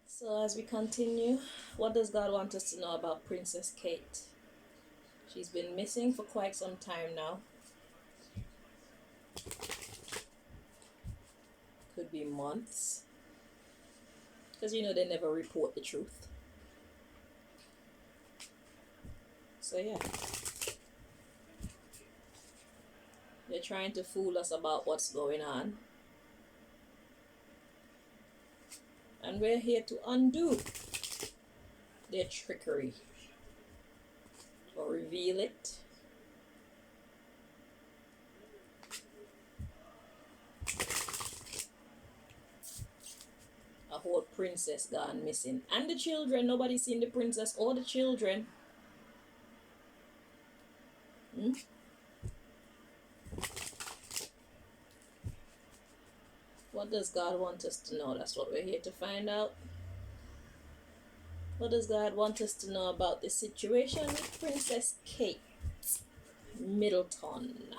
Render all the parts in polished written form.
So, as we continue, what does God want us to know about Princess Kate? She's been missing for quite some time now. Could be months. Because they never report the truth. So, yeah. They're trying to fool us about what's going on. And we're here to undo their trickery or reveal it. A whole princess gone missing. And the children. Nobody's seen the princess or the children. What does God want us to know? That's what we're here to find out. What does God want us to know about the situation with Princess Kate Middleton?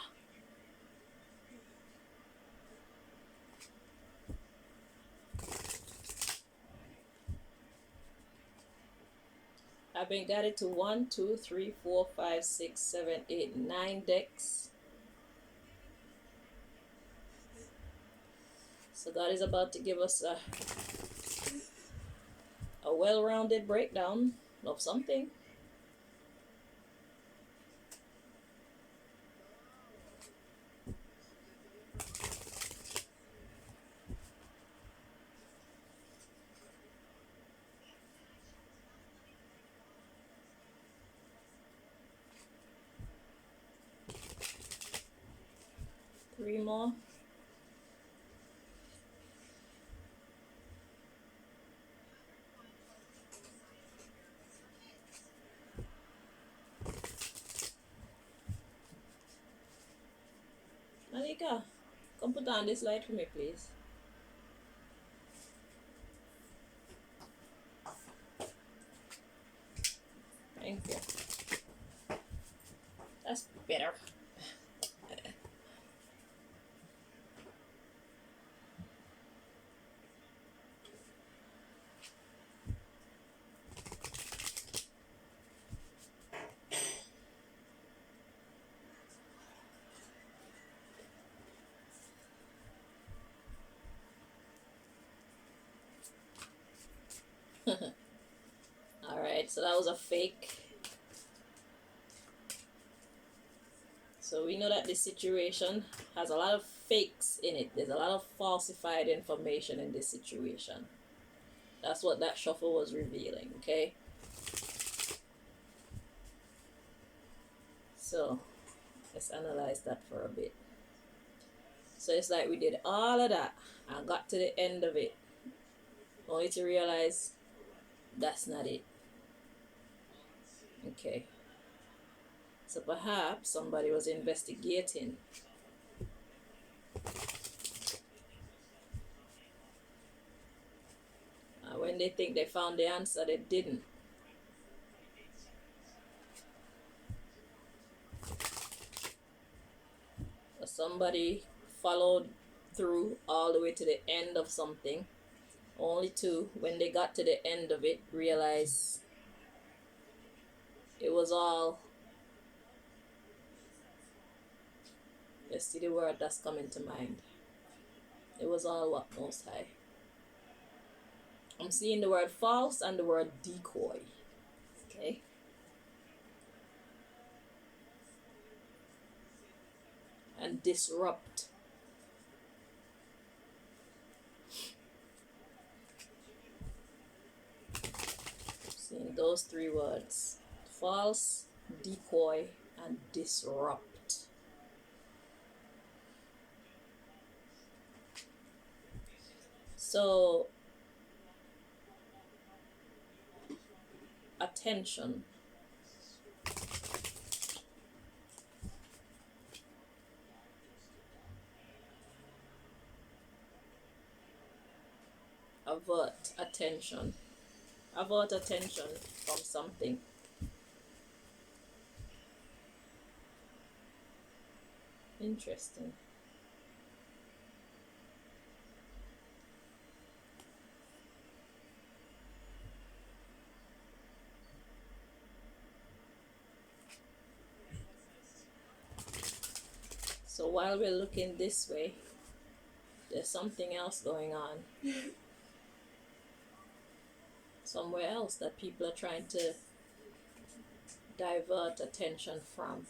I've been got it to 1, 2, 3, 4, 5, 6, 7, 8, 9 decks. So God is about to give us a well-rounded breakdown of something. Three more. Malika, come put on this light for me, please. Thank you. That's better. Alright, so that was a fake. So we know that this situation has a lot of fakes in it. There's a lot of falsified information in this situation. That's what that shuffle was revealing, okay? So let's analyze that for a bit. So it's like we did all of that and got to the end of it, only to realize that's not it. Okay. So perhaps somebody was investigating. When they think they found the answer, they didn't. Somebody followed through all the way to the end of something, only to, when they got to the end of it, realize it was all, let's see the word that's coming to mind. It was all what? Most High. I'm seeing the word false and the word decoy. Okay. And disrupt. Seeing those three words: false, decoy, and disrupt. So, attention. Avert attention. Avert attention from something. Interesting. So while we're looking this way, there's something else going on somewhere else that people are trying to divert attention from.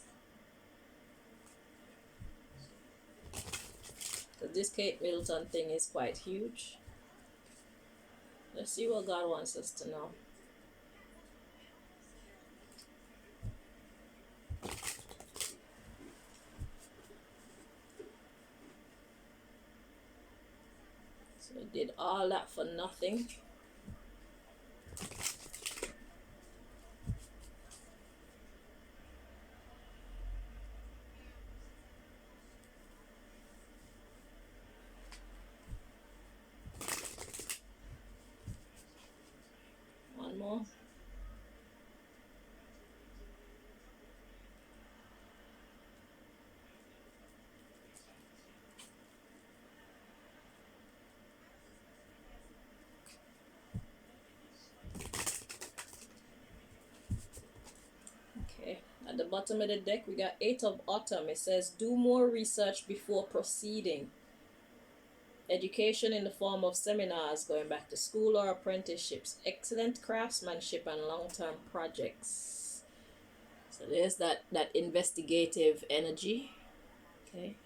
So this Kate Middleton thing is quite huge. Let's see what God wants us to know. So we did all that for nothing. One more. Okay, at the bottom of the deck we got 8 of Autumn. It says do more research before proceeding. Education in the form of seminars, going back to school or apprenticeships, excellent craftsmanship and long-term projects. So there's that investigative energy. Okay.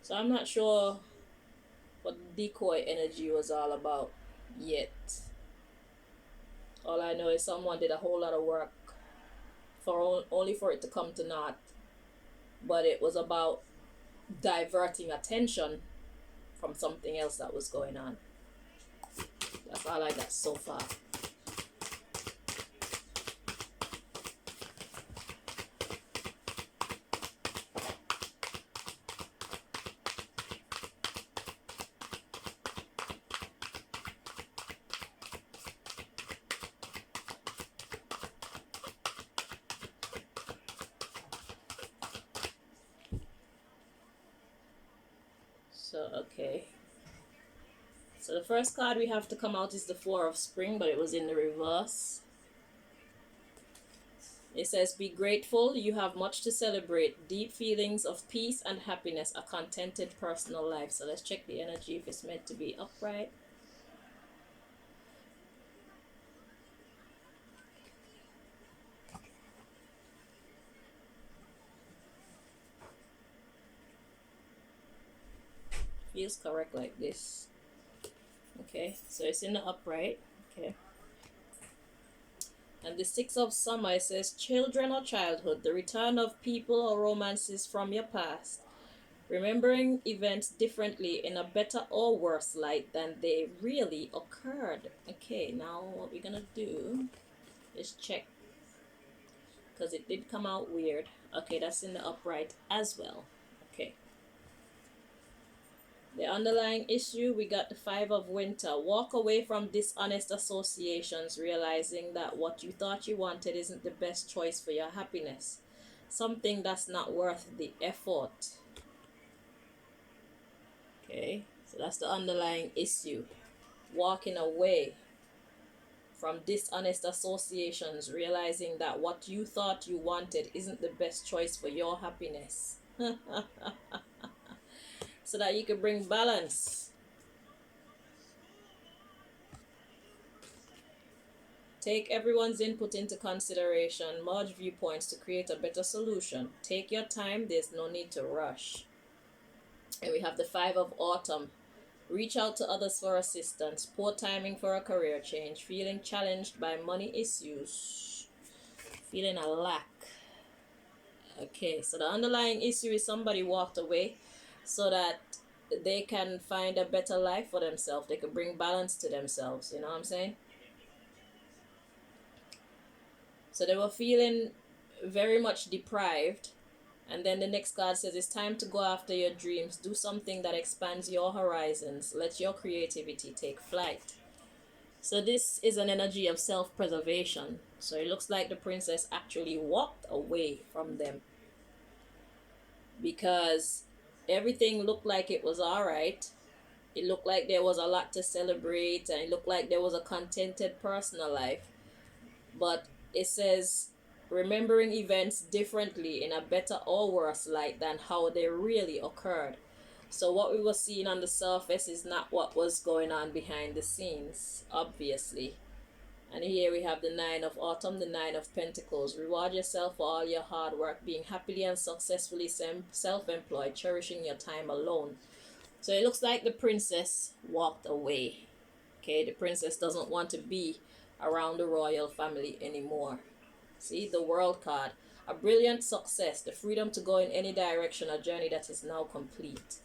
So I'm not sure what decoy energy was all about yet. All I know is someone did a whole lot of work for only for it to come to naught. But it was about diverting attention from something else that was going on. That's all I got so far. So, okay. So the first card we have to come out is the Four of Spring, but it was in the reverse. It says, be grateful, you have much to celebrate. Deep feelings of peace and happiness, a contented personal life. So let's check the energy if it's meant to be upright. Feels correct like this. Okay, so it's in the upright. Okay. And the Six of Summer, it says, children or childhood, the return of people or romances from your past. Remembering events differently in a better or worse light than they really occurred. Okay, now what we're gonna do is check. Because it did come out weird. Okay, that's in the upright as well. Okay. The underlying issue, we got the Five of Winter. Walk away from dishonest associations, realizing that what you thought you wanted isn't the best choice for your happiness. Something that's not worth the effort. Okay, so that's the underlying issue. Walking away from dishonest associations, realizing that what you thought you wanted isn't the best choice for your happiness. So that you can bring balance. Take everyone's input into consideration. Merge viewpoints to create a better solution. Take your time. There's no need to rush. And we have the Five of Autumn. Reach out to others for assistance. Poor timing for a career change. Feeling challenged by money issues. Feeling a lack. Okay, so the underlying issue is somebody walked away so that they can find a better life for themselves. They can bring balance to themselves. You know what I'm saying? So they were feeling very much deprived. And then the next card says, it's time to go after your dreams. Do something that expands your horizons. Let your creativity take flight. So this is an energy of self-preservation. So it looks like the princess actually walked away from them. Because everything looked like it was alright. It looked like there was a lot to celebrate, and it looked like there was a contented personal life. But it says, remembering events differently in a better or worse light than how they really occurred. So what we were seeing on the surface is not what was going on behind the scenes, obviously. And here we have the Nine of Autumn, the Nine of Pentacles. Reward yourself for all your hard work, being happily and successfully self-employed, cherishing your time alone. So it looks like the princess walked away. Okay, the princess doesn't want to be around the royal family anymore. See, the World card. A brilliant success, the freedom to go in any direction, a journey that is now complete.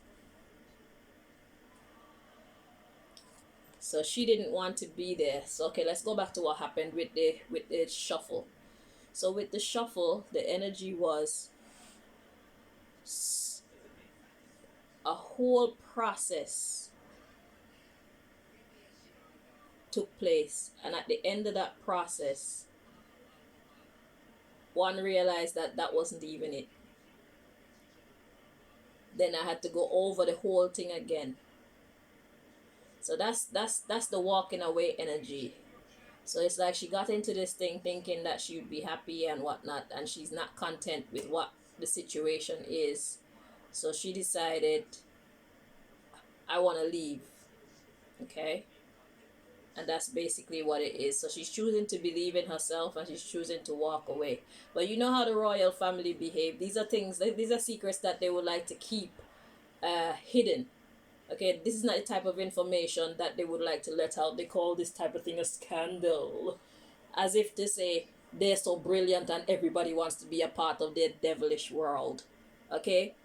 So she didn't want to be there. So okay, let's go back to what happened with the shuffle. So with the shuffle, the energy was a whole process took place, and at the end of that process, one realized that that wasn't even it. Then I had to go over the whole thing again. So that's the walking away energy. So it's like she got into this thing thinking that she would be happy and whatnot, and she's not content with what the situation is. So she decided, I want to leave. Okay? And that's basically what it is. So she's choosing to believe in herself, and she's choosing to walk away. But you know how the royal family behave. These are secrets that they would like to keep hidden. Okay, this is not the type of information that they would like to let out. They call this type of thing a scandal. As if to say they're so brilliant and everybody wants to be a part of their devilish world. Okay?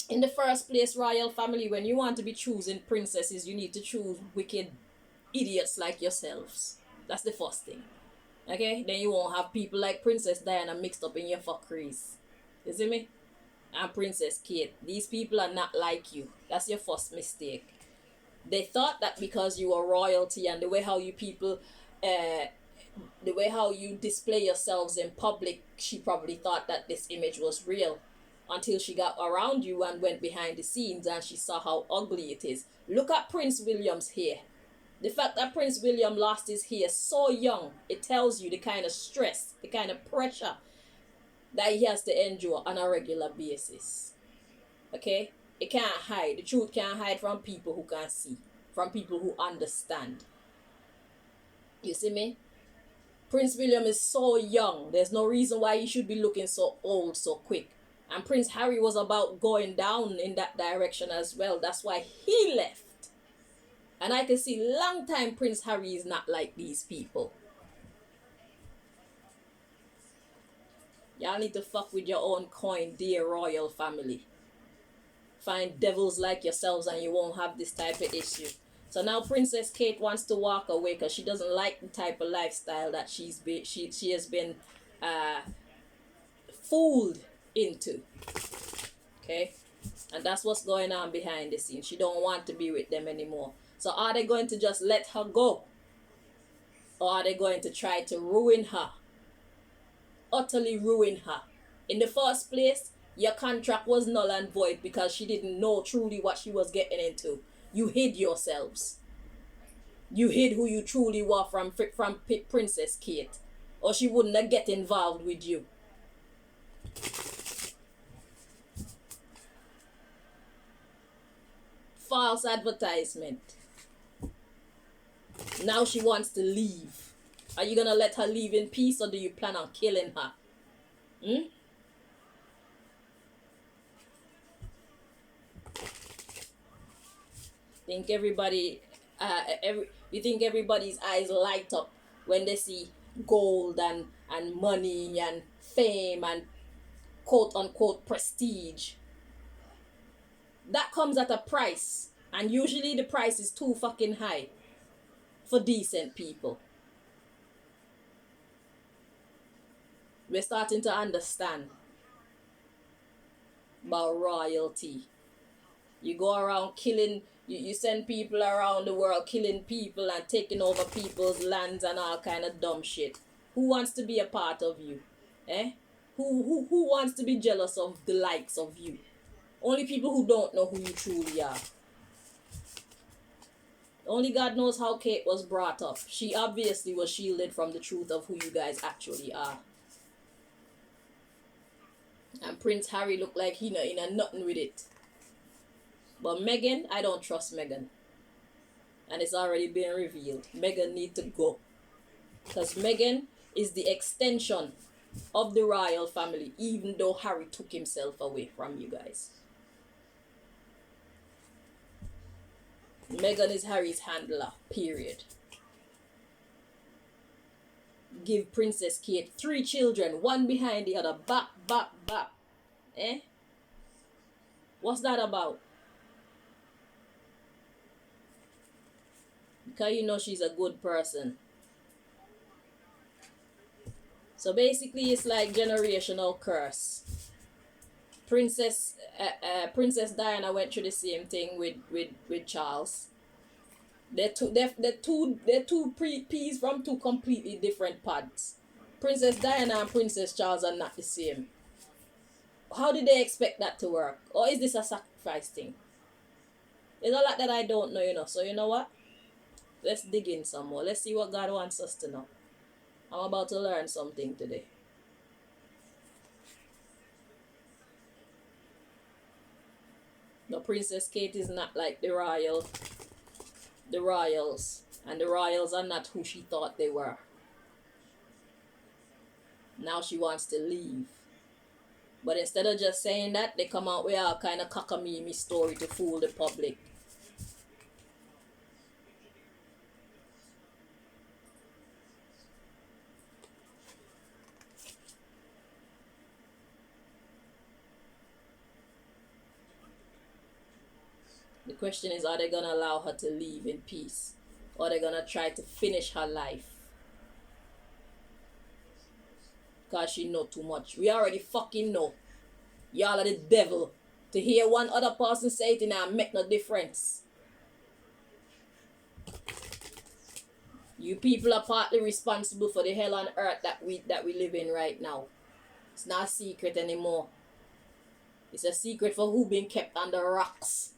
In the first place, royal family, when you want to be choosing princesses, you need to choose wicked idiots like yourselves. That's the first thing. Okay? Then you won't have people like Princess Diana mixed up in your fuckeries. You see me? And Princess Kate. These people are not like you. That's your first mistake. They thought that because you are royalty and the way how you people, the way how you display yourselves in public, she probably thought that this image was real. Until she got around you and went behind the scenes and she saw how ugly it is. Look at Prince William's hair. The fact that Prince William lost his hair so young, it tells you the kind of stress, the kind of pressure that he has to endure on a regular basis. Okay? It can't hide. The truth can't hide from people who can see, from people who understand. You see me? Prince William is so young. There's no reason why he should be looking so old so quick. And Prince Harry was about going down in that direction as well. That's why he left. And I can see long time Prince Harry is not like these people. Y'all need to fuck with your own coin, dear royal family. Find devils like yourselves and you won't have this type of issue. So now Princess Kate wants to walk away because she doesn't like the type of lifestyle that she has been fooled into. Okay? And that's what's going on behind the scenes. She don't want to be with them anymore. So are they going to just let her go? Or are they going to try to ruin her? Utterly ruin her. In the first place, your contract was null and void because she didn't know truly what she was getting into. You hid yourselves. You hid who you truly were from Princess Kate. Or she wouldn't have get involved with you. False advertisement. Now she wants to leave. Are you going to let her leave in peace or do you plan on killing her? Think everybody, you think everybody's eyes light up when they see gold and money and fame and quote unquote prestige. That comes at a price. And usually the price is too fucking high for decent people. We're starting to understand about royalty. You go around killing, you send people around the world killing people and taking over people's lands and all kind of dumb shit. Who wants to be a part of you? Who wants to be jealous of the likes of you? Only people who don't know who you truly are. Only God knows how Kate was brought up. She obviously was shielded from the truth of who you guys actually are. And Prince Harry looked like he in a nothing with it. But Meghan, I don't trust Meghan. And it's already been revealed. Meghan need to go. Because Meghan is the extension of the royal family, even though Harry took himself away from you guys. Meghan is Harry's handler, period. Give Princess Kate 3 children, one behind the other, back, back, back. Eh? What's that about? Because you know she's a good person. So basically it's like generational curse. Princess Diana went through the same thing with Charles. They're two peas from two completely different pods. Princess Diana and Princess Charles are not the same. How did they expect that to work? Or is this a sacrifice thing? There's a lot that I don't know, So you know what? Let's dig in some more. Let's see what God wants us to know. I'm about to learn something today. The Princess Kate is not like the royals. And the royals are not who she thought they were. Now she wants to leave. But instead of just saying that, they come out with a kind of cockamamie story to fool the public. The question is, are they going to allow her to leave in peace? Or are they going to try to finish her life? Because she know too much. We already fucking know. Y'all are the devil. To hear one other person say it, it make no difference. You people are partly responsible for the hell on earth that we live in right now. It's not a secret anymore. It's a secret for who being kept under rocks.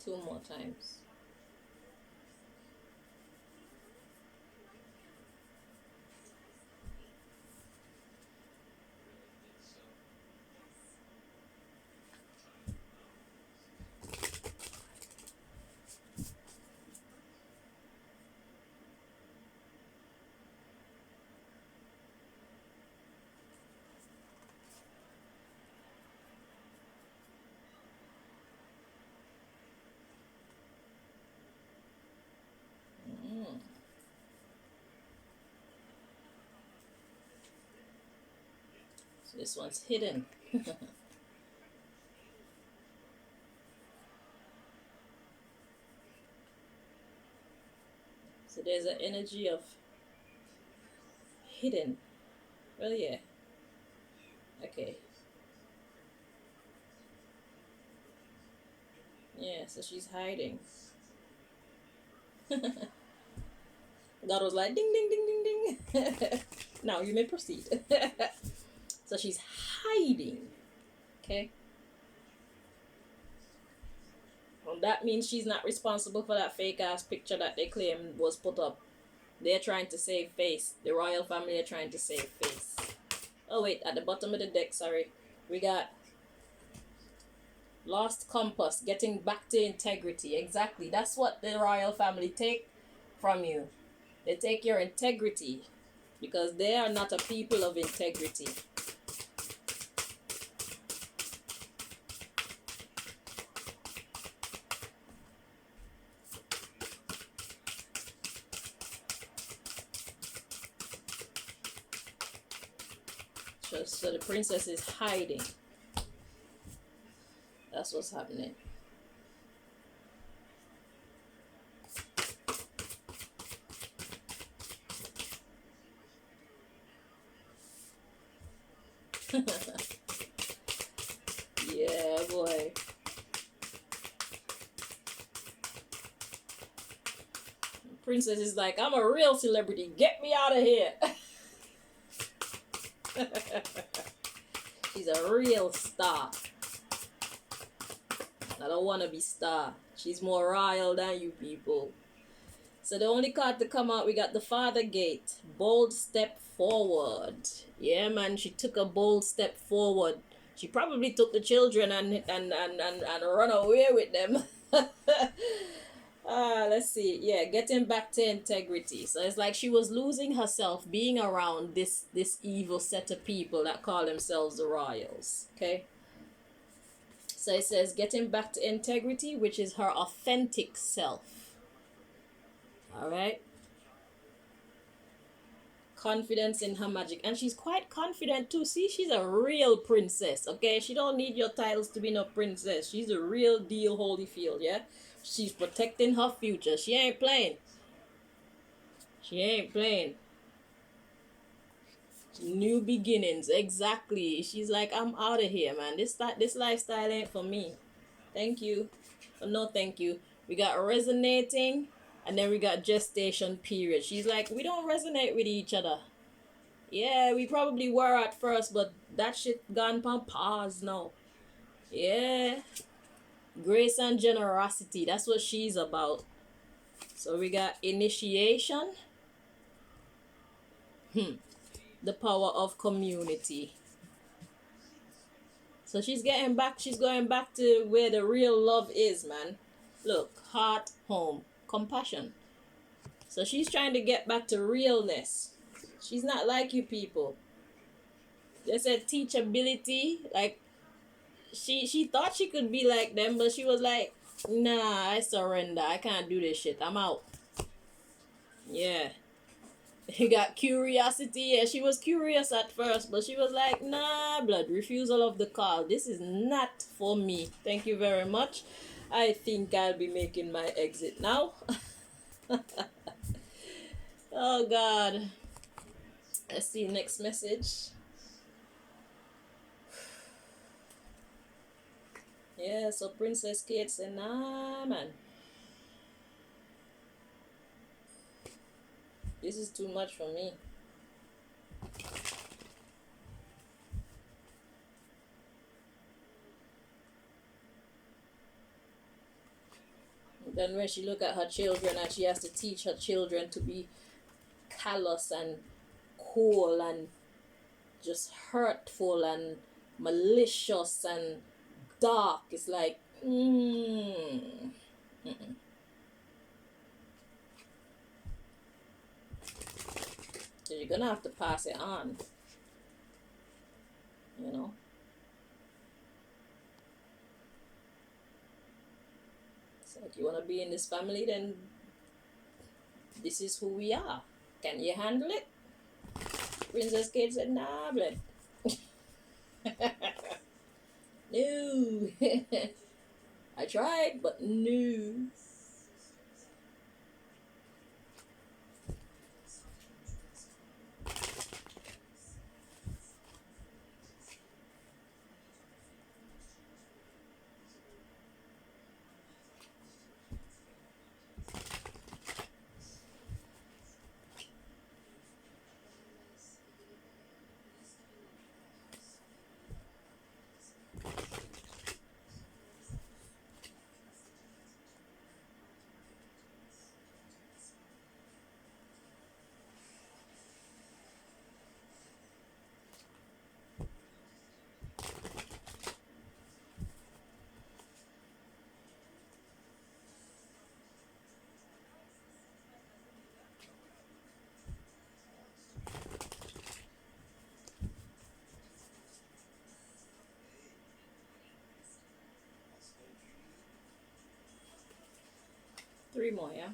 Two more times. So this one's hidden. So there's an energy of hidden. Well, yeah. Okay. Yeah, so she's hiding. God was like, ding, ding, ding, ding, ding. Now you may proceed. So she's hiding. Okay. Well, that means she's not responsible for that fake ass picture that they claim was put up. They're trying to save face. The royal family are trying to save face. Oh wait, at the bottom of the deck, sorry, we got lost compass, getting back to integrity. Exactly. That's what the royal family take from you. They take your integrity because they are not a people of integrity. So the princess is hiding. That's what's happening. Yeah, boy. Princess is like, I'm a real celebrity. Get me out of here. She's a real star. Not a wannabe star. She's more royal than you people. So the only card to come out, we got the Father Gate. Bold step forward. Yeah, man, she took a bold step forward. She probably took the children and run away with them. Let's see. Yeah, getting back to integrity. So it's like she was losing herself being around this evil set of people that call themselves the royals. Okay. So it says getting back to integrity, which is her authentic self. All right. Confidence in her magic, and she's quite confident too. See, she's a real princess. Okay, she don't need your titles to be no princess. She's a real deal Holyfield. Yeah, she's protecting her future. She ain't playing. She ain't playing. New beginnings, exactly. She's like, I'm out of here, man. This lifestyle ain't for me. Thank you, but no thank you. We got resonating, and then we got gestation period. She's like, we don't resonate with each other. Yeah, we probably were at first, but that shit gone on pause now. Yeah. Grace and generosity. That's what she's about. So we got initiation. The power of community. So she's going back to where the real love is, man. Look, heart, home, compassion. So she's trying to get back to realness. She's not like you people. They said teachability, like she thought she could be like them, but she was like, nah, I surrender. I can't do this shit. I'm out. Yeah. You got curiosity. Yeah, she was curious at first, but she was like, nah, blood, refusal of the call. This is not for me. Thank you very much. I think I'll be making my exit now. Oh, God. Let's see next message. Yeah, so Princess Kate said, nah, man. This is too much for me. Then when she look at her children and she has to teach her children to be callous and cool and just hurtful and malicious and dark, it's like, So you're gonna have to pass it on, you know. So if you wanna be in this family, then this is who we are. Can you handle it? Princess Kate said, nah, blood. No. I tried, but no. three more, yeah?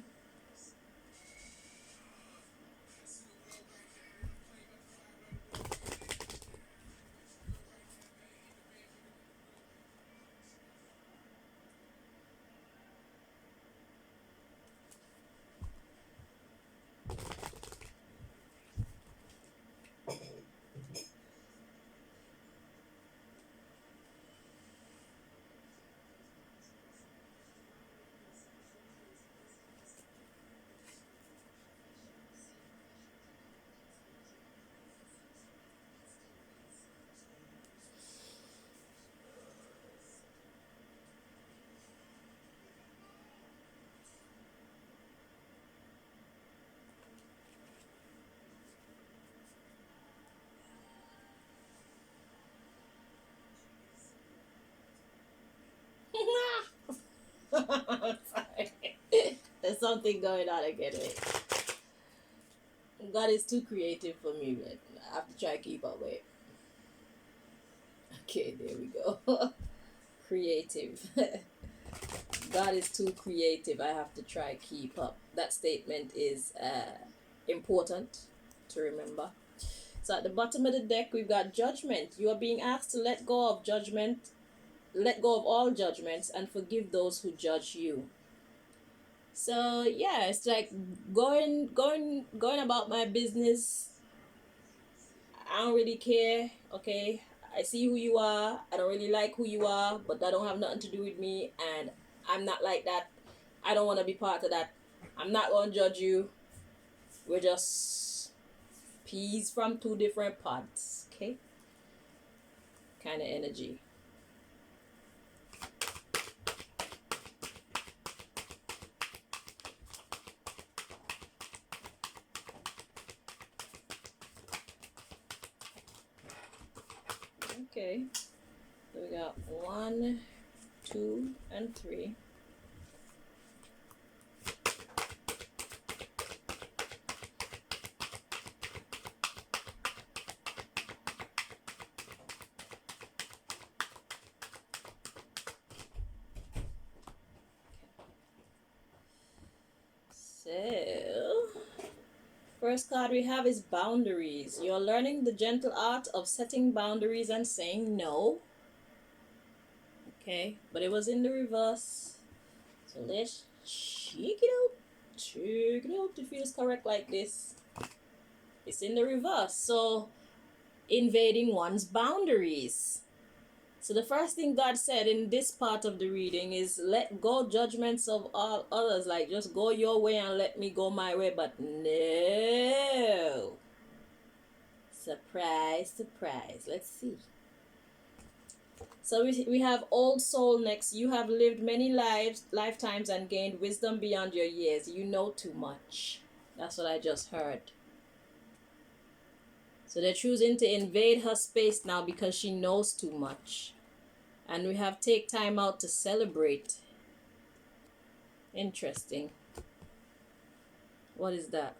Sorry. There's something going on again. Wait. God is too creative for me, but I have to try to keep up with it. Okay, there we go. Creative. God is too creative. I have to try keep up. That statement is important to remember. So at the bottom of the deck, we've got judgment. You are being asked to let go of judgment, let go of all judgments, and forgive those who judge you. So yeah, it's like going about my business. I don't really care. Okay, I see who you are. I don't really like who you are, but that don't have nothing to do with me, and I'm not like that. I don't want to be part of that. I'm not gonna judge you. We're just peas from two different pods. Okay, kind of energy. Okay, so we got 1, 2, and 3. So, first card we have is boundaries. You're learning the gentle art of setting boundaries and saying no. Okay, but it was in the reverse. So let's check it out. Check it out. It feels correct like this. It's in the reverse. So, invading one's boundaries. So the first thing God said in this part of the reading is let go judgments of all others. Like just go your way and let me go my way. But no. Surprise, surprise. Let's see. So we have old soul next. You have lived many lifetimes and gained wisdom beyond your years. You know too much. That's what I just heard. So they're choosing to invade her space now because she knows too much. And we have take time out to celebrate. Interesting. What is that?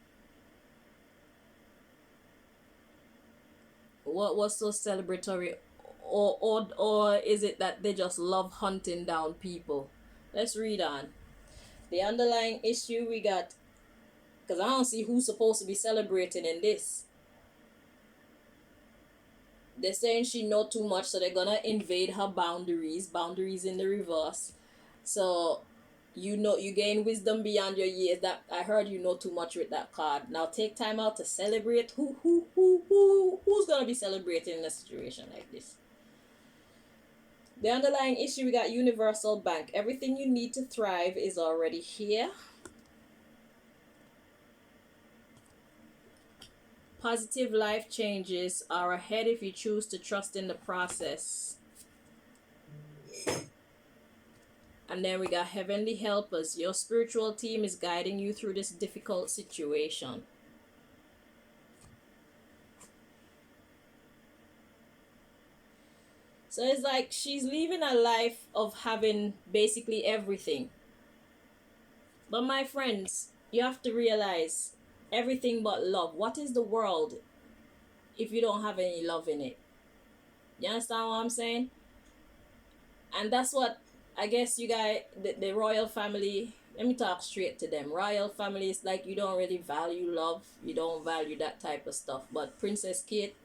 What was so celebratory? Or is it that they just love hunting down people? Let's read on. The underlying issue we got, because I don't see who's supposed to be celebrating in this. They're saying she know too much, so they're gonna invade her boundaries in the reverse. So you gain wisdom beyond your years. That I heard you know too much with that card. Now take time out to celebrate. Who's gonna be celebrating in a situation like this? The underlying issue we got universal bank. Everything you need to thrive is already here. Positive life changes are ahead if you choose to trust in the process. And then we got heavenly helpers. Your spiritual team is guiding you through this difficult situation. So it's like she's living a life of having basically everything. But my friends, you have to realize everything but love. What is the world if you don't have any love in it? You understand what I'm saying? And that's what I guess you guys, the royal family, let me talk straight to them. Royal family is like, you don't really value love, you don't value that type of stuff. But Princess Kate,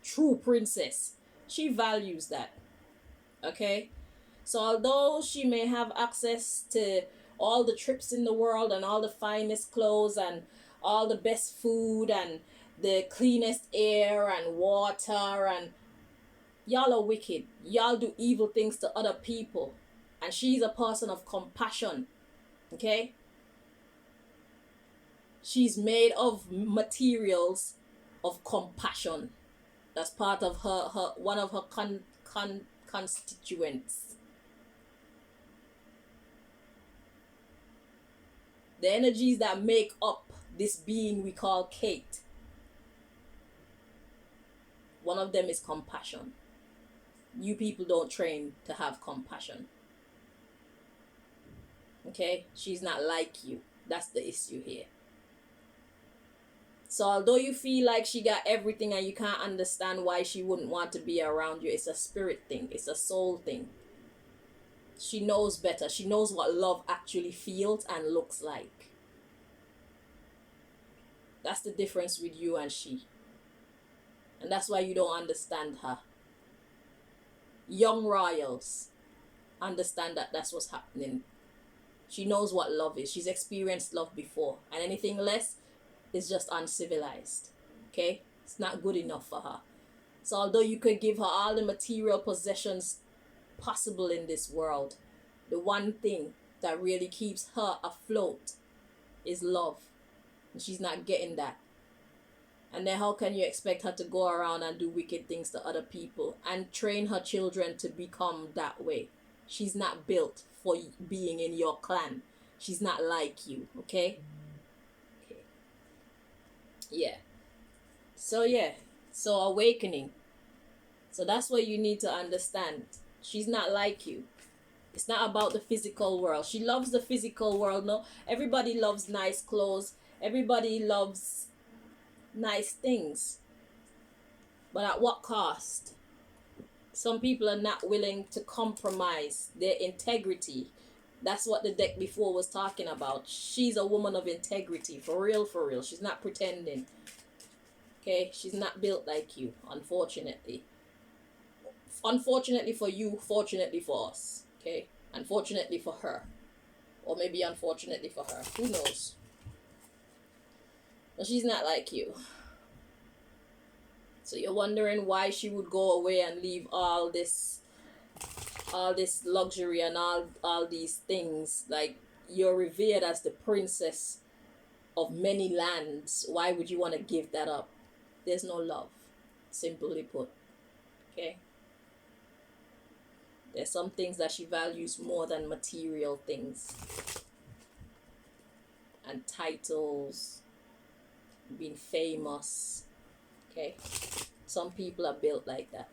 true princess, she values that. Okay? So although she may have access to all the trips in the world and all the finest clothes and all the best food and the cleanest air and water, and y'all are wicked. Y'all do evil things to other people. And she's a person of compassion. Okay? She's made of materials of compassion. That's part of her one of her constituents. The energies that make up this being we call Kate, one of them is compassion. You people don't train to have compassion. Okay? She's not like you. That's the issue here. So although you feel like she got everything and you can't understand why she wouldn't want to be around you, it's a spirit thing. It's a soul thing. She knows better. She knows what love actually feels and looks like. That's the difference with you and she. And that's why you don't understand her. Young royals understand that that's what's happening. She knows what love is. She's experienced love before. And anything less is just uncivilized. Okay? It's not good enough for her. So although you could give her all the material possessions possible in this world, the one thing that really keeps her afloat is love. And she's not getting that. And then how can you expect her to go around and do wicked things to other people and train her children to become that way? She's not built for being in your clan. She's not like you, okay? Okay. Yeah. So awakening. So that's what you need to understand. She's not like you. It's not about the physical world. She loves the physical world. No, everybody loves nice clothes. Everybody loves nice things. But at what cost? Some people are not willing to compromise their integrity. That's what the deck before was talking about. She's a woman of integrity. For real, for real. She's not pretending. Okay? She's not built like you, unfortunately. Unfortunately for you, fortunately for us. Okay? Unfortunately for her. Or maybe unfortunately for her. Who knows? But she's not like you. So you're wondering why she would go away and leave all this luxury and all these things. Like, you're revered as the princess of many lands. Why would you want to give that up? There's no love, simply put. Okay? There's some things that she values more than material things. And titles, being famous. Okay? Some people are built like that.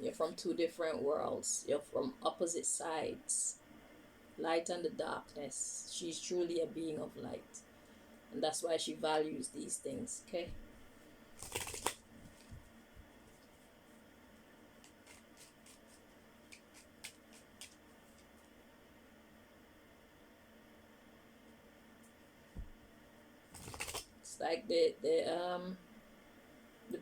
You're from two different worlds. You're from opposite sides. Light and the darkness. She's truly a being of light. And that's why she values these things. Okay? It's like the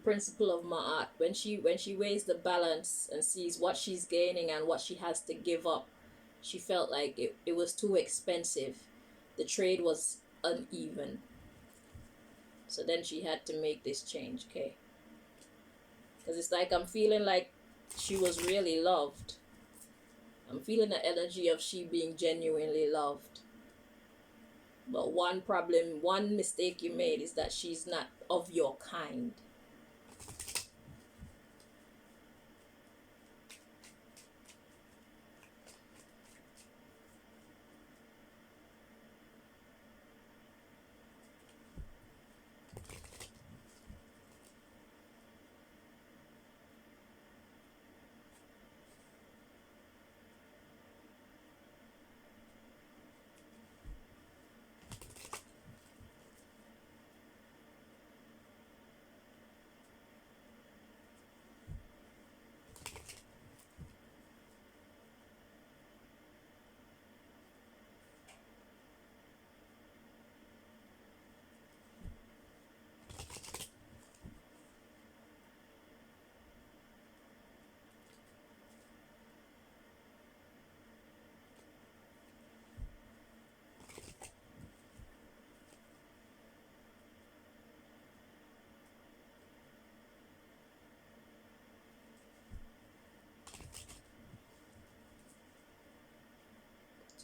principle of Ma'at. When she weighs the balance and sees what she's gaining and what she has to give up, she felt like it was too expensive. The trade was uneven. So then she had to make this change, okay? Because it's like I'm feeling like she was really loved. I'm feeling the energy of she being genuinely loved. But one mistake you made is that she's not of your kind.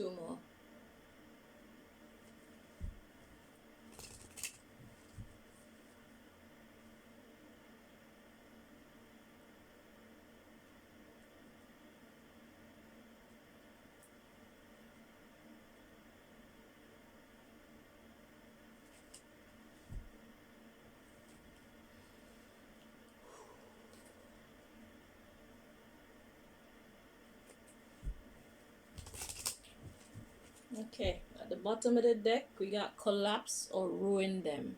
Two more. Okay, at the bottom of the deck, we got collapse or ruin them.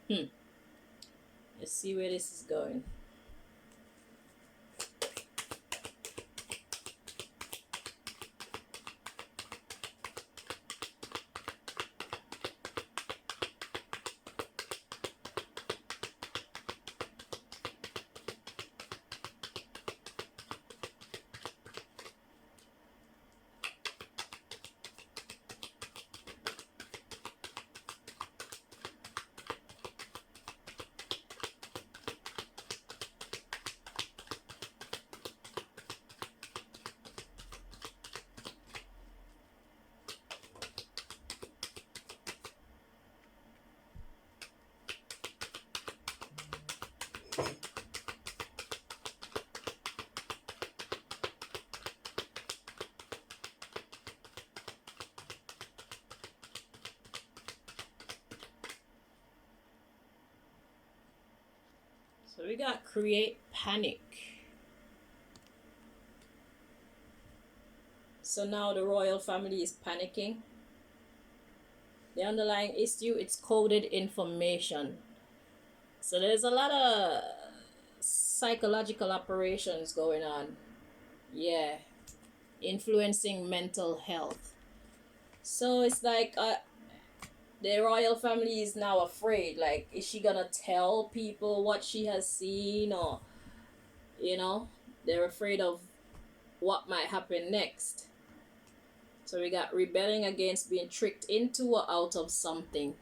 Let's see where this is going. So we got create panic. So now the royal family is panicking. The underlying issue, it's coded information. So there's a lot of psychological operations going on. Yeah. Influencing mental health. So it's like the royal family is now afraid. Like, is she gonna tell people what she has seen? Or, they're afraid of what might happen next. So we got rebelling against being tricked into or out of something.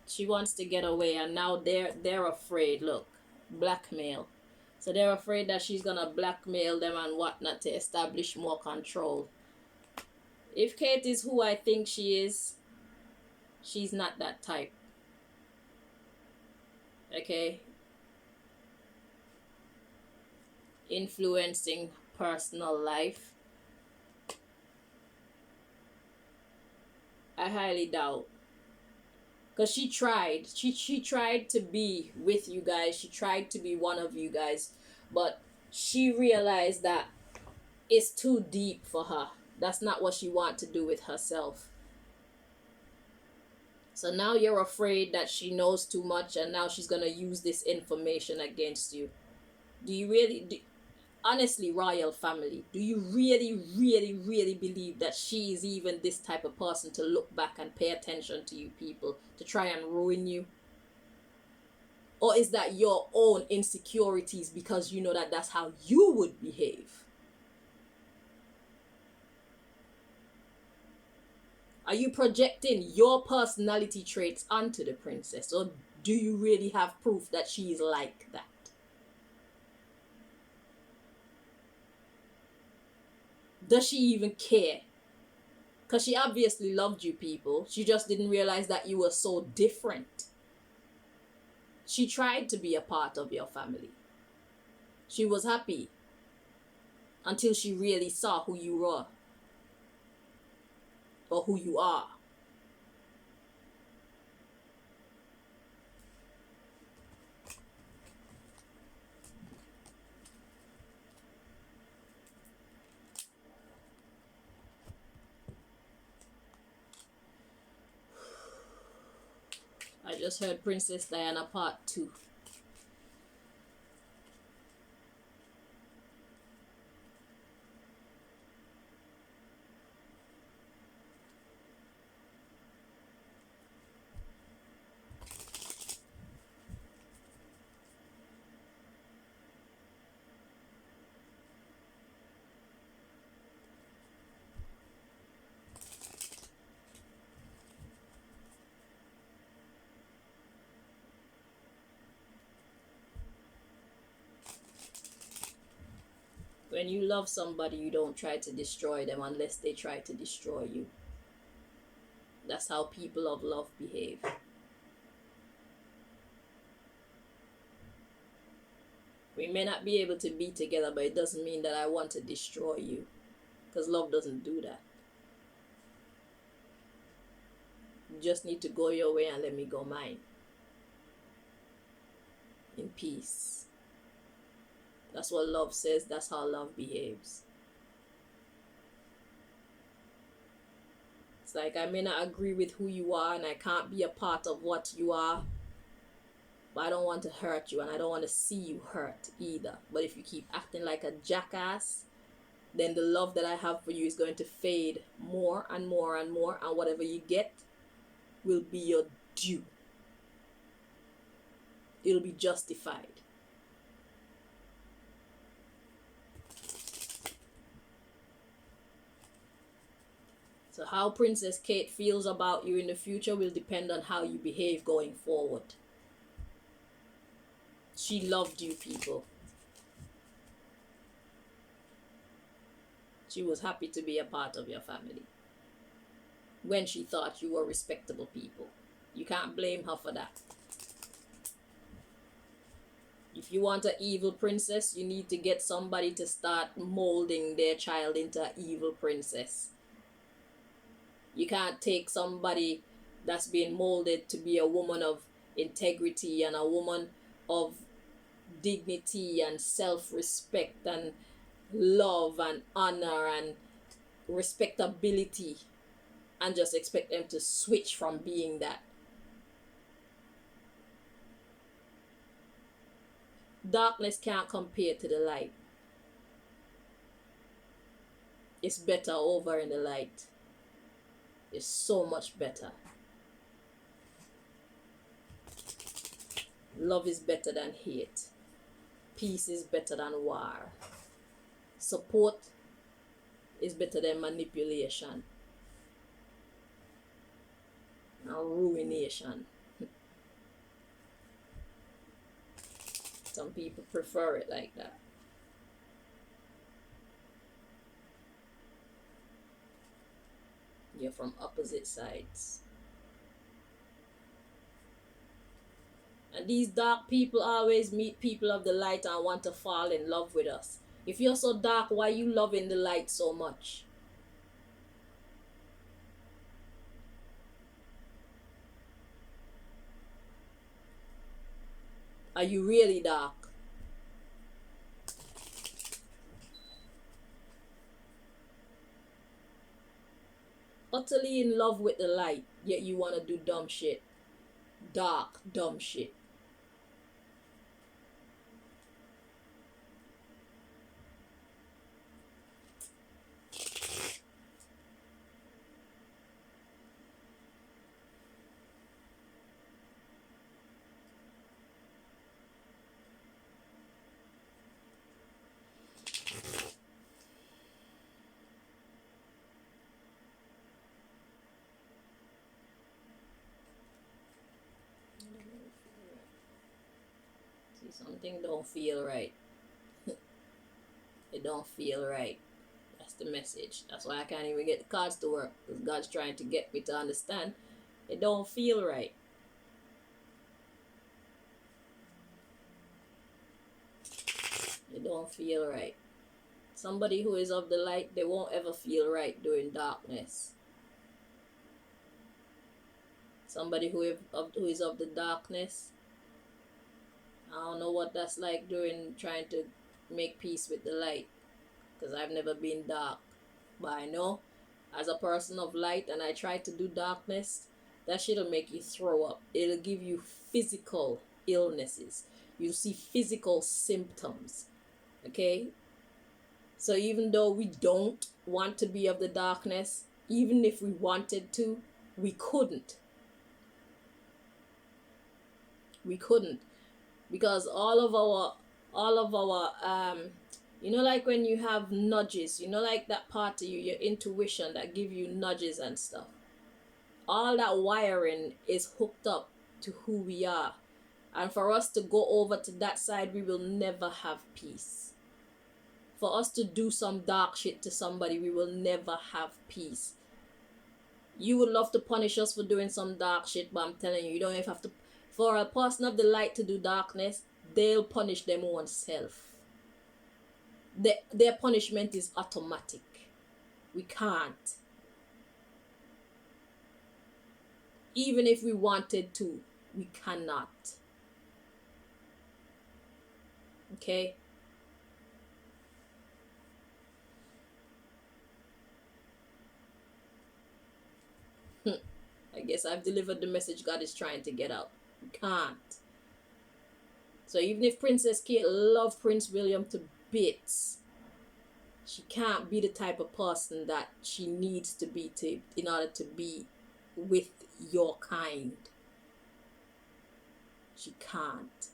She wants to get away, and now they're afraid. Look, blackmail. So they're afraid that she's gonna blackmail them and whatnot to establish more control. If Kate is who I think she is, she's not that type. Okay? Influencing personal life, I highly doubt. Because she tried. She tried to be with you guys. She tried to be one of you guys. But she realized that it's too deep for her. That's not what she wants to do with herself. So now you're afraid that she knows too much, and now she's going to use this information against you. Do you really... honestly, royal family, do you really, really, really believe that she is even this type of person to look back and pay attention to you people, to try and ruin you? Or is that your own insecurities because you know that that's how you would behave? Are you projecting your personality traits onto the princess? Or do you really have proof that she is like that? Does she even care? Because she obviously loved you people. She just didn't realize that you were so different. She tried to be a part of your family. She was happy until she really saw who you were. Or who you are. I just heard Princess Diana Part 2. When you love somebody, you don't try to destroy them unless they try to destroy you. That's how people of love behave. We may not be able to be together, but it doesn't mean that I want to destroy you. Because love doesn't do that. You just need to go your way and let me go mine. In peace. That's what love says. That's how love behaves. It's like I may not agree with who you are and I can't be a part of what you are, but I don't want to hurt you and I don't want to see you hurt either. But if you keep acting like a jackass, then the love that I have for you is going to fade more and more and more, and whatever you get will be your due. It'll be justified. So how Princess Kate feels about you in the future will depend on how you behave going forward. She loved you, people. She was happy to be a part of your family when she thought you were respectable people. You can't blame her for that. If you want an evil princess, you need to get somebody to start molding their child into an evil princess. You can't take somebody that's being molded to be a woman of integrity and a woman of dignity and self-respect and love and honor and respectability, and just expect them to switch from being that. Darkness can't compare to the light. It's better over in the light. It's so much better. Love is better than hate. Peace is better than war. Support is better than manipulation and ruination. Some people prefer it like that. You're from opposite sides. And these dark people always meet people of the light and want to fall in love with us. If you're so dark, why are you loving the light so much? Are you really dark? Utterly in love with the light, yet you want to do dumb shit. Dark, dumb shit. Something don't feel right. It don't feel right. That's the message. That's why I can't even get the cards to work, because God's trying to get me to understand it don't feel right. It don't feel right. Somebody who is of the light, they won't ever feel right during darkness. Somebody who is of the darkness, I don't know what that's like during trying to make peace with the light, because I've never been dark. But I know, as a person of light, and I try to do darkness, that shit'll make you throw up. It'll give you physical illnesses. You'll see physical symptoms. Okay? So even though we don't want to be of the darkness, even if we wanted to, we couldn't. We couldn't. Because all of our you know, like when you have nudges, you know, like that part of you, your intuition that give you nudges and stuff, all that wiring is hooked up to who we are, and for us to go over to that side, we will never have peace. for us to do some dark shit to somebody, we will never have peace. You would love to punish us for doing some dark shit, but I'm telling you, you don't even have to. For a person of the light to do darkness, they'll punish them own self. Their punishment is automatic. We can't. Even if we wanted to, we cannot. Okay? I guess I've delivered the message God is trying to get out. We can't. So even if Princess Kate loved Prince William to bits, she can't be the type of person that she needs to be in order to be with your kind. She can't.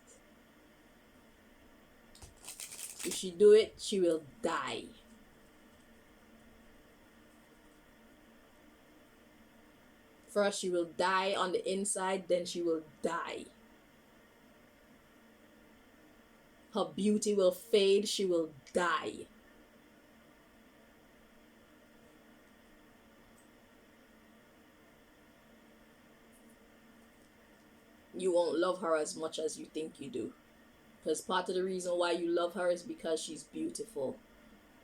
If she do it, she will die. First, she will die on the inside, then she will die. Her beauty will fade, she will die. You won't love her as much as you think you do. Because part of the reason why you love her is because she's beautiful.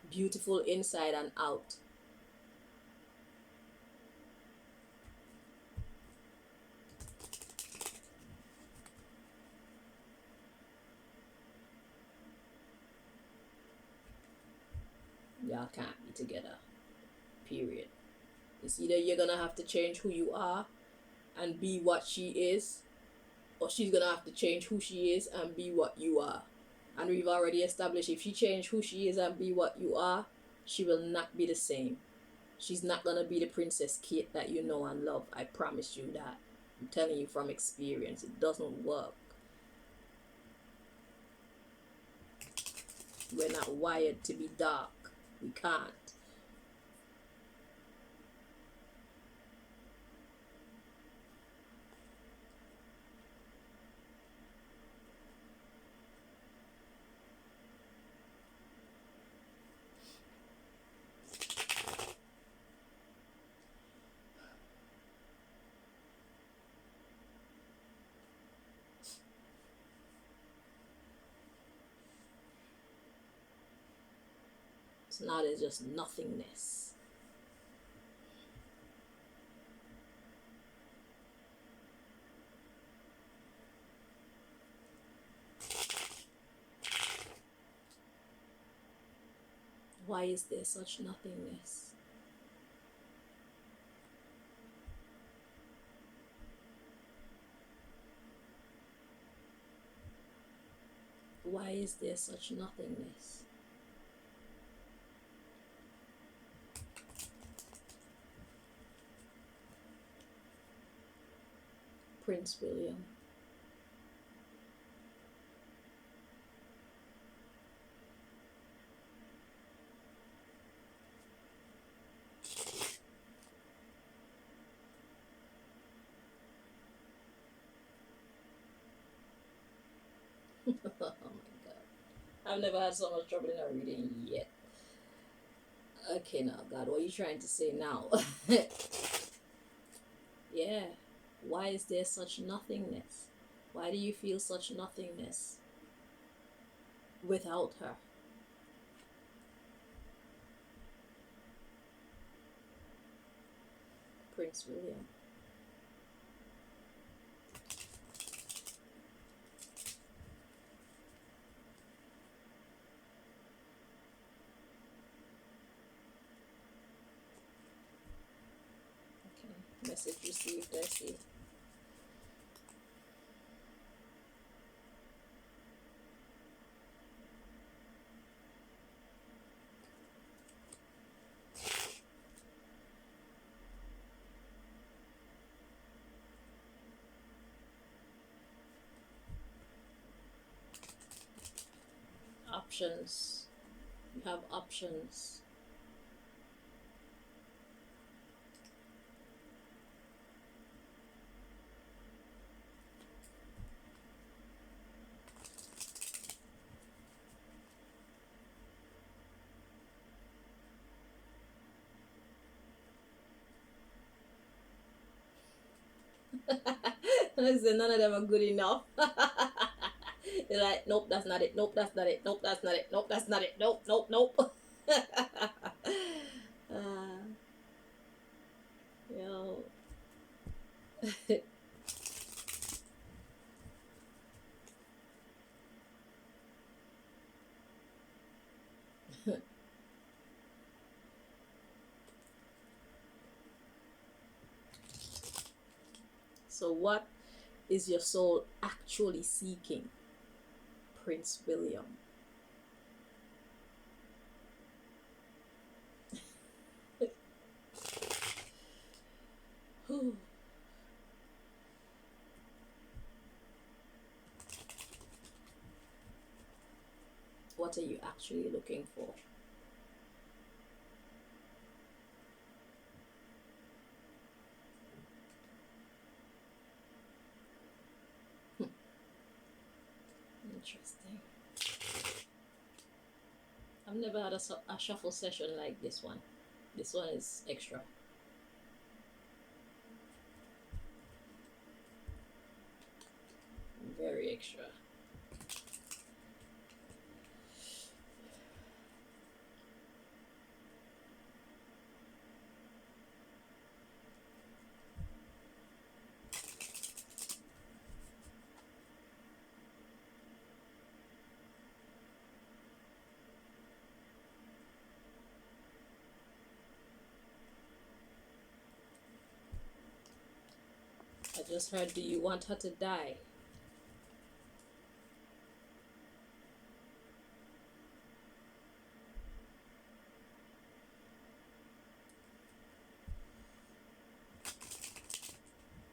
Beautiful inside and out. Y'all can't be together. Period. It's either you're gonna have to change who you are and be what she is, or she's gonna have to change who she is and be what you are. And we've already established if she change who she is and be what you are, she will not be the same. She's not gonna be the Princess Kate that you know and love. I promise you that. I'm telling you from experience, it doesn't work. We're not wired to be dark. We can't. So now there's just nothingness. Why is there such nothingness? Why is there such nothingness? Prince William. Oh my god. I've never had so much trouble in a reading yet. Okay, now, God, what are you trying to say now? Yeah. Why is there such nothingness? Why do you feel such nothingness without her? Prince William. Okay, message received, I see. Options. You have options. I said none of them are good enough. They're like, nope, that's not it. Nope, that's not it. Nope, that's not it. Nope, that's not it. Nope, nope, nope. Yo. So, what is your soul actually seeking, Prince William? What are you actually looking for? Interesting. I've never had a shuffle session like this one. This one is extra. Very extra. I just heard, do you want her to die?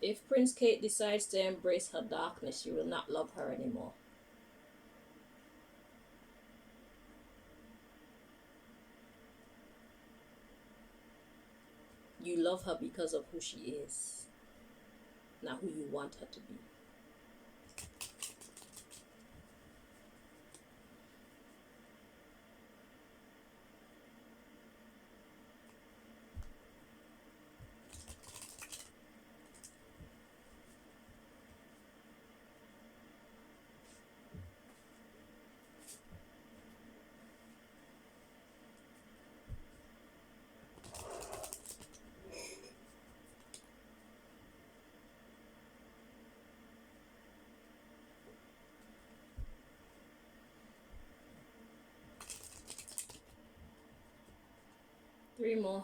If Prince Kate decides to embrace her darkness, you will not love her anymore. You love her because of who she is, not who you want her to be. Three more.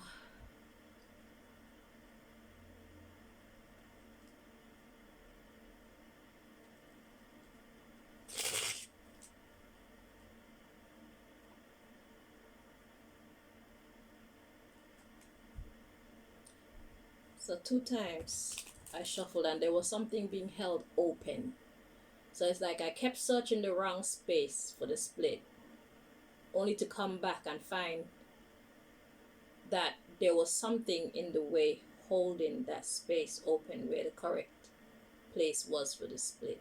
So 2 times I shuffled and there was something being held open. So it's like I kept searching the wrong space for the split, only to come back and find that there was something in the way holding that space open where the correct place was for the split.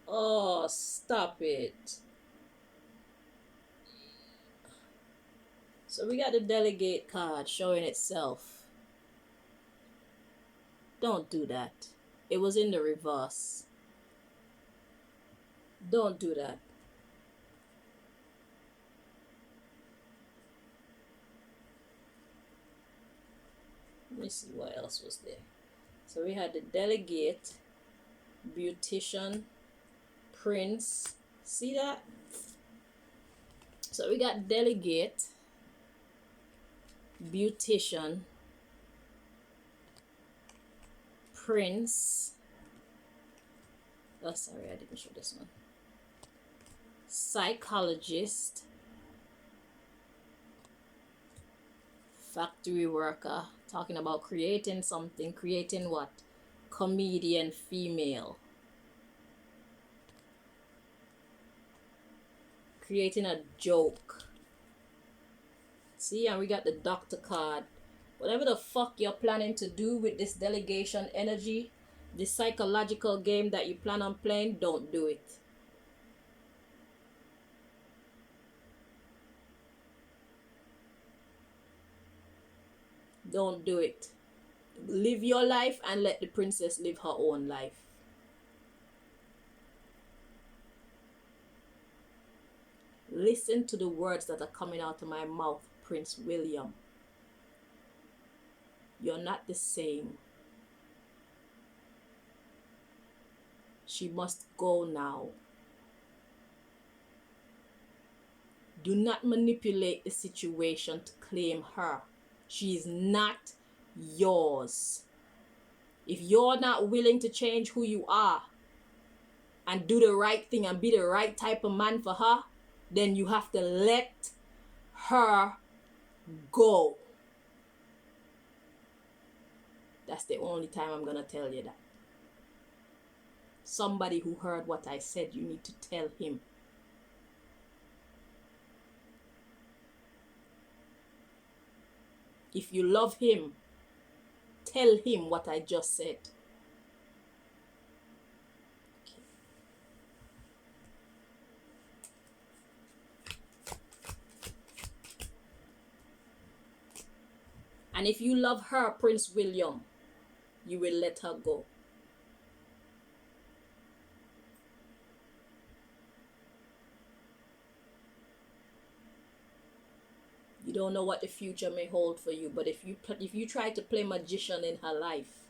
Oh, stop it. So we got the delegate card showing itself. Don't do that. It was in the reverse. Don't do that. Let me see what else was there. So we had the delegate, beautician, prince. See that? So we got delegate, beautician, prince. Oh, sorry, I didn't show this one. Psychologist, factory worker, talking about creating something. Creating what? Comedian female. Creating a joke. See, and we got the doctor card. Whatever the fuck you're planning to do with this delegation energy, this psychological game that you plan on playing, don't do it. Don't do it. Live your life and let the princess live her own life. Listen to the words that are coming out of my mouth, Prince William. You're not the same. She must go now. Do not manipulate the situation to claim her. She is not yours. If you're not willing to change who you are and do the right thing and be the right type of man for her, then you have to let her go. That's the only time I'm going to tell you that. Somebody who heard what I said, you need to tell him. If you love him, tell him what I just said. And if you love her, Prince William, you will let her go. You don't know what the future may hold for you, but if you try to play magician in her life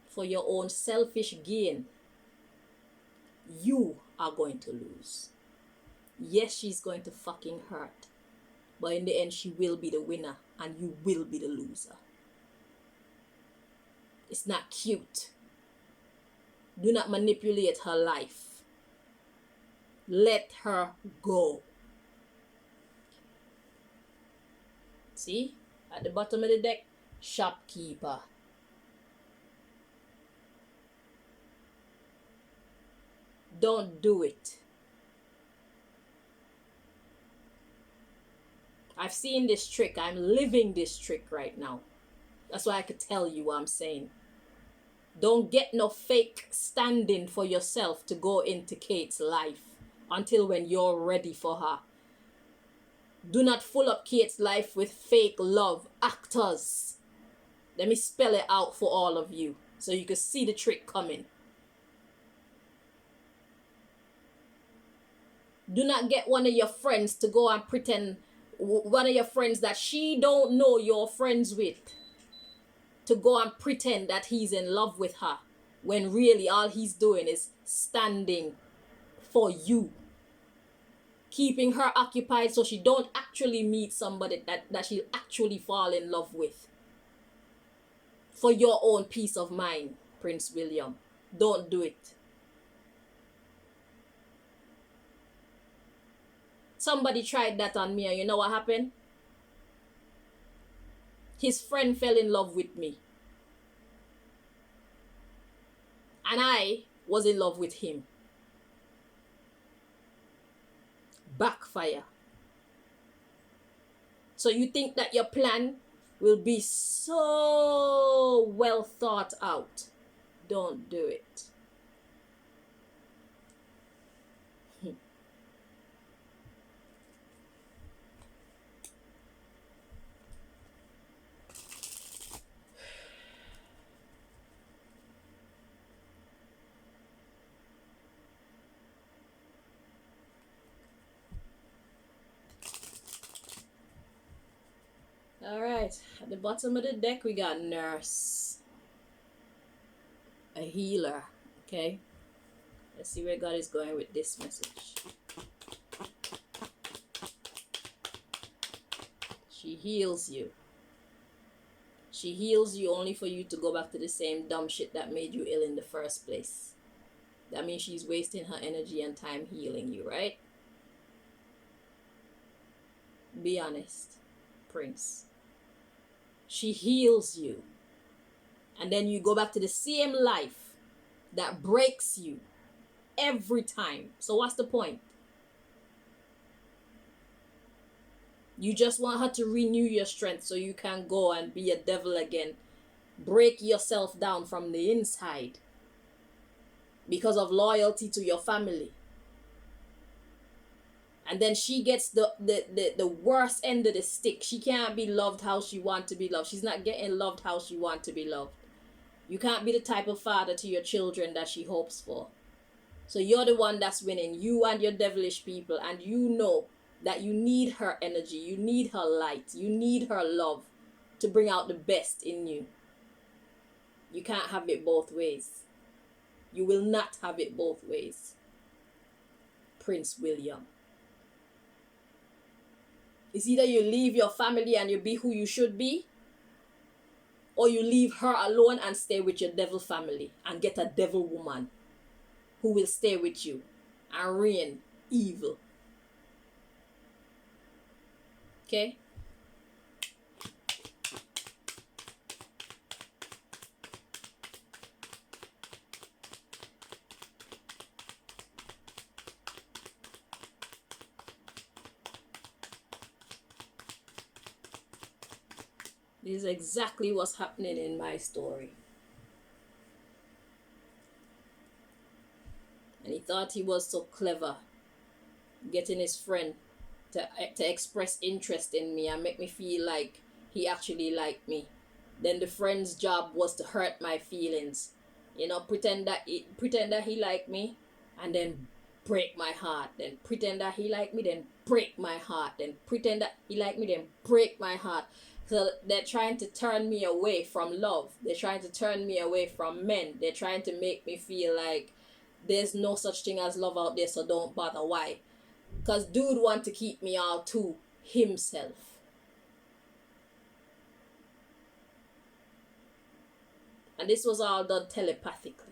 for your own selfish gain, you are going to lose. Yes, she's going to fucking hurt, but in the end, she will be the winner and you will be the loser. It's not cute. Do not manipulate her life. Let her go. See? At the bottom of the deck, shopkeeper. Don't do it. I've seen this trick. I'm living this trick right now. That's why I could tell you what I'm saying. Don't get no fake standing for yourself to go into Kate's life until when you're ready for her. Do not fill up Kate's life with fake love actors. Let me spell it out for all of you so you can see the trick coming. Do not get one of your friends to go and pretend, one of your friends that she don't know you're friends with, to go and pretend that he's in love with her when really all he's doing is standing for you. Keeping her occupied so she don't actually meet somebody that she'll actually fall in love with. For your own peace of mind, Prince William. Don't do it. Somebody tried that on me and you know what happened? His friend fell in love with me. And I was in love with him. Backfire. So you think that your plan will be so well thought out? Don't do it. Alright, at the bottom of the deck we got nurse. A healer, okay? Let's see where God is going with this message. She heals you. She heals you only for you to go back to the same dumb shit that made you ill in the first place. That means she's wasting her energy and time healing you, right? Be honest, Prince. She heals you. And then you go back to the same life that breaks you every time. So what's the point? You just want her to renew your strength so you can go and be a devil again. Break yourself down from the inside because of loyalty to your family. And then she gets the worst end of the stick. She can't be loved how she wants to be loved. She's not getting loved how she wants to be loved. You can't be the type of father to your children that she hopes for. So you're the one that's winning. You and your devilish people. And you know that you need her energy. You need her light. You need her love to bring out the best in you. You can't have it both ways. You will not have it both ways. Prince William. It's either you leave your family and you be who you should be, or you leave her alone and stay with your devil family and get a devil woman who will stay with you and reign evil. Okay? This is exactly what's happening in my story. And he thought he was so clever, getting his friend to express interest in me and make me feel like he actually liked me. Then the friend's job was to hurt my feelings. You know, pretend that he liked me and then break my heart. Then pretend that he liked me, then break my heart. Then pretend that he liked me, then break my heart. So they're trying to turn me away from love. They're trying to turn me away from men. They're trying to make me feel like there's no such thing as love out there, so don't bother. Why? Because dude want to keep me all to himself. And this was all done telepathically.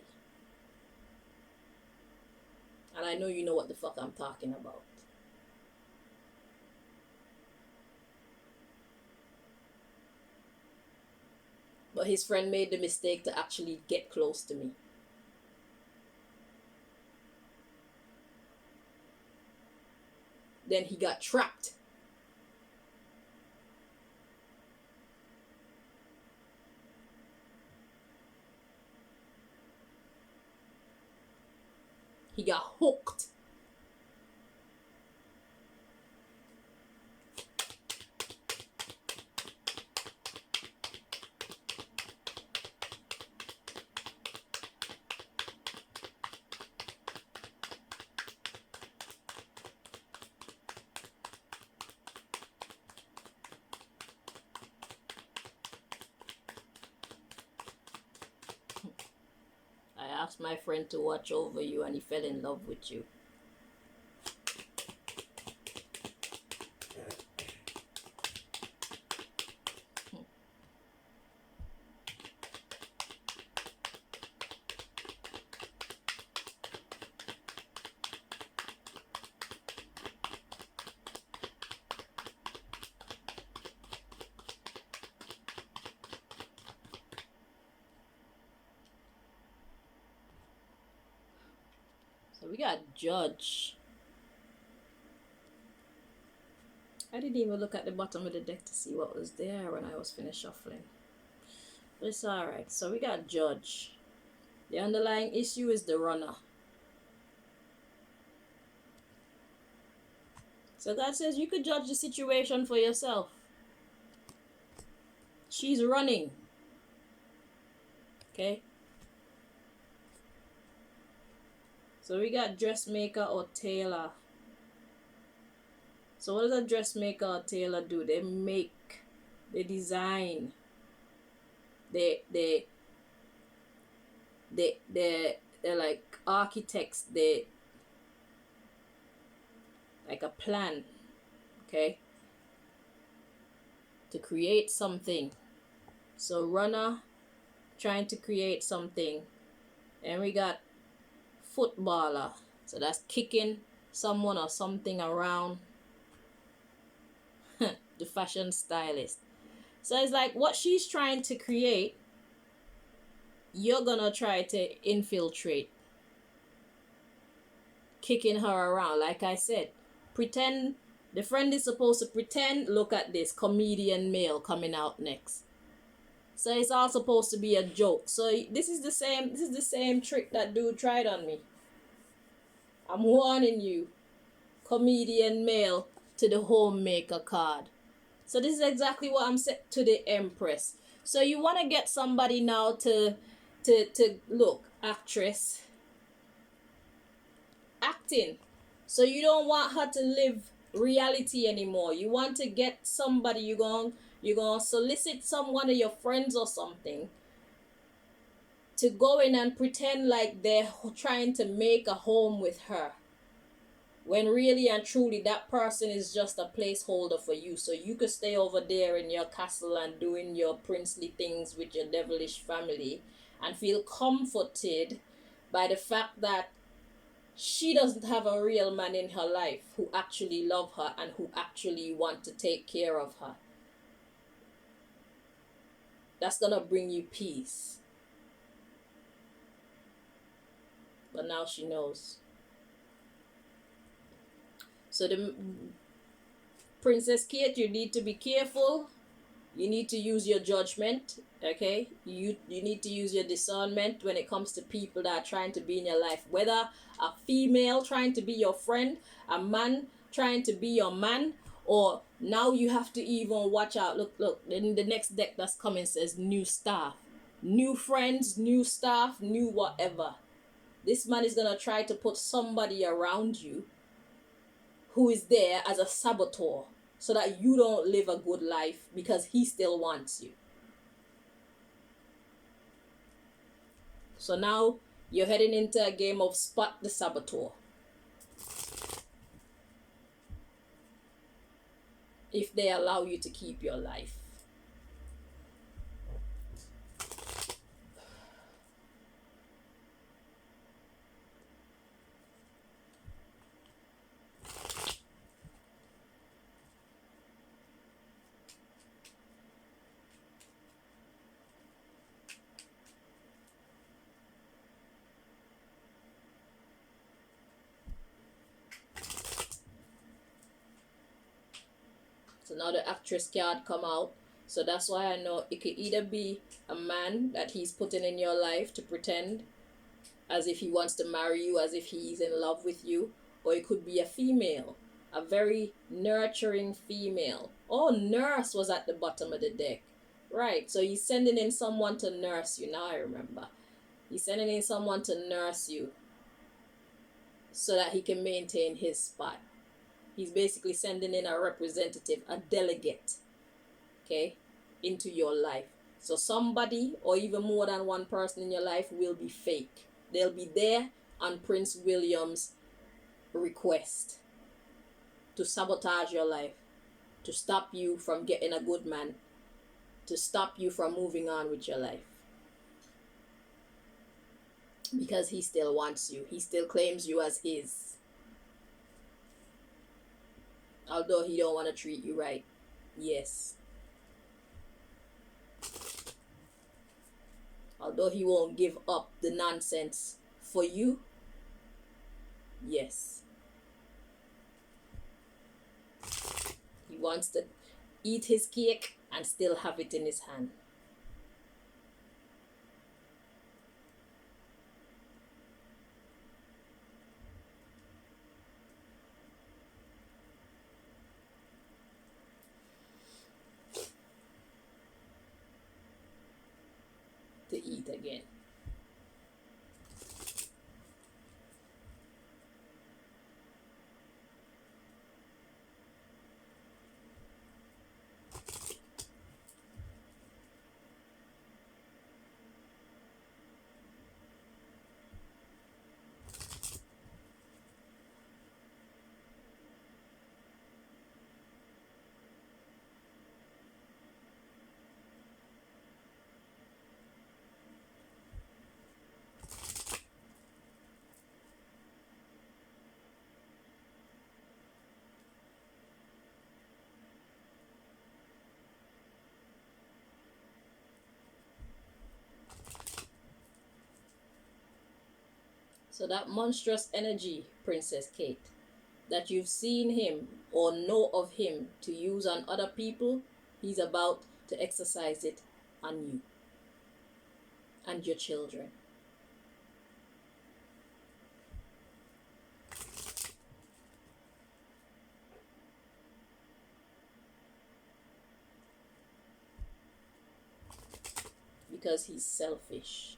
And I know you know what the fuck I'm talking about. But his friend made the mistake to actually get close to me. Then he got trapped. He got hooked. I asked my friend to watch over you and he fell in love with you. So we got Judge. I didn't even look at the bottom of the deck to see what was there when I was finished shuffling. But it's alright. So we got Judge. The underlying issue is the runner. So God says you could judge the situation for yourself. She's running. Okay? So we got dressmaker or tailor. So what does a dressmaker or tailor do? They make, they design, they're like architects. They like a plan, okay, to create something. So runner trying to create something. And we got footballer, so that's kicking someone or something around. The fashion stylist. So it's like what she's trying to create, you're gonna try to infiltrate, kicking her around. Like I said, pretend the friend is supposed to pretend. Look at this comedian male coming out next. So it's all supposed to be a joke. So this is the same trick that dude tried on me. I'm warning you. comedian male to the homemaker card. So this is exactly what I'm saying to the Empress. So you want to get somebody now to look, actress, acting. So you don't want her to live reality anymore. You want to get somebody, you're going to solicit some one of your friends or something to go in and pretend like they're trying to make a home with her, when really and truly that person is just a placeholder for you, so you could stay over there in your castle and doing your princely things with your devilish family and feel comforted by the fact that she doesn't have a real man in her life who actually love her and who actually want to take care of her. That's gonna bring you peace. But now she knows. So the Princess Kate, you need to be careful. You need to use your judgment, okay? You need to use your discernment when it comes to people that are trying to be in your life. Whether a female trying to be your friend, a man trying to be your man, or now you have to even watch out. Look, in the next deck that's coming says new staff. New friends, new staff, new whatever. This man is going to try to put somebody around you who is there as a saboteur so that you don't live a good life because he still wants you. So now you're heading into a game of spot the saboteur. If they allow you to keep your life. So now the actress card come out. So that's why I know it could either be a man that he's putting in your life to pretend as if he wants to marry you, as if he's in love with you. Or it could be a female, a very nurturing female. Oh, nurse was at the bottom of the deck. Right, so he's sending in someone to nurse you. Now I remember. He's sending in someone to nurse you so that he can maintain his spot. He's basically sending in a representative, a delegate, okay, into your life. So somebody, or even more than one person in your life, will be fake. They'll be there on Prince William's request to sabotage your life, to stop you from getting a good man, to stop you from moving on with your life. Because he still wants you. He still claims you as his. Although he don't want to treat you right. Yes. Although he won't give up the nonsense for you. Yes. He wants to eat his cake and still have it in his hand. To eat again. So that monstrous energy, Princess Kate, that you've seen him or know of him to use on other people, he's about to exercise it on you and your children. because he's selfish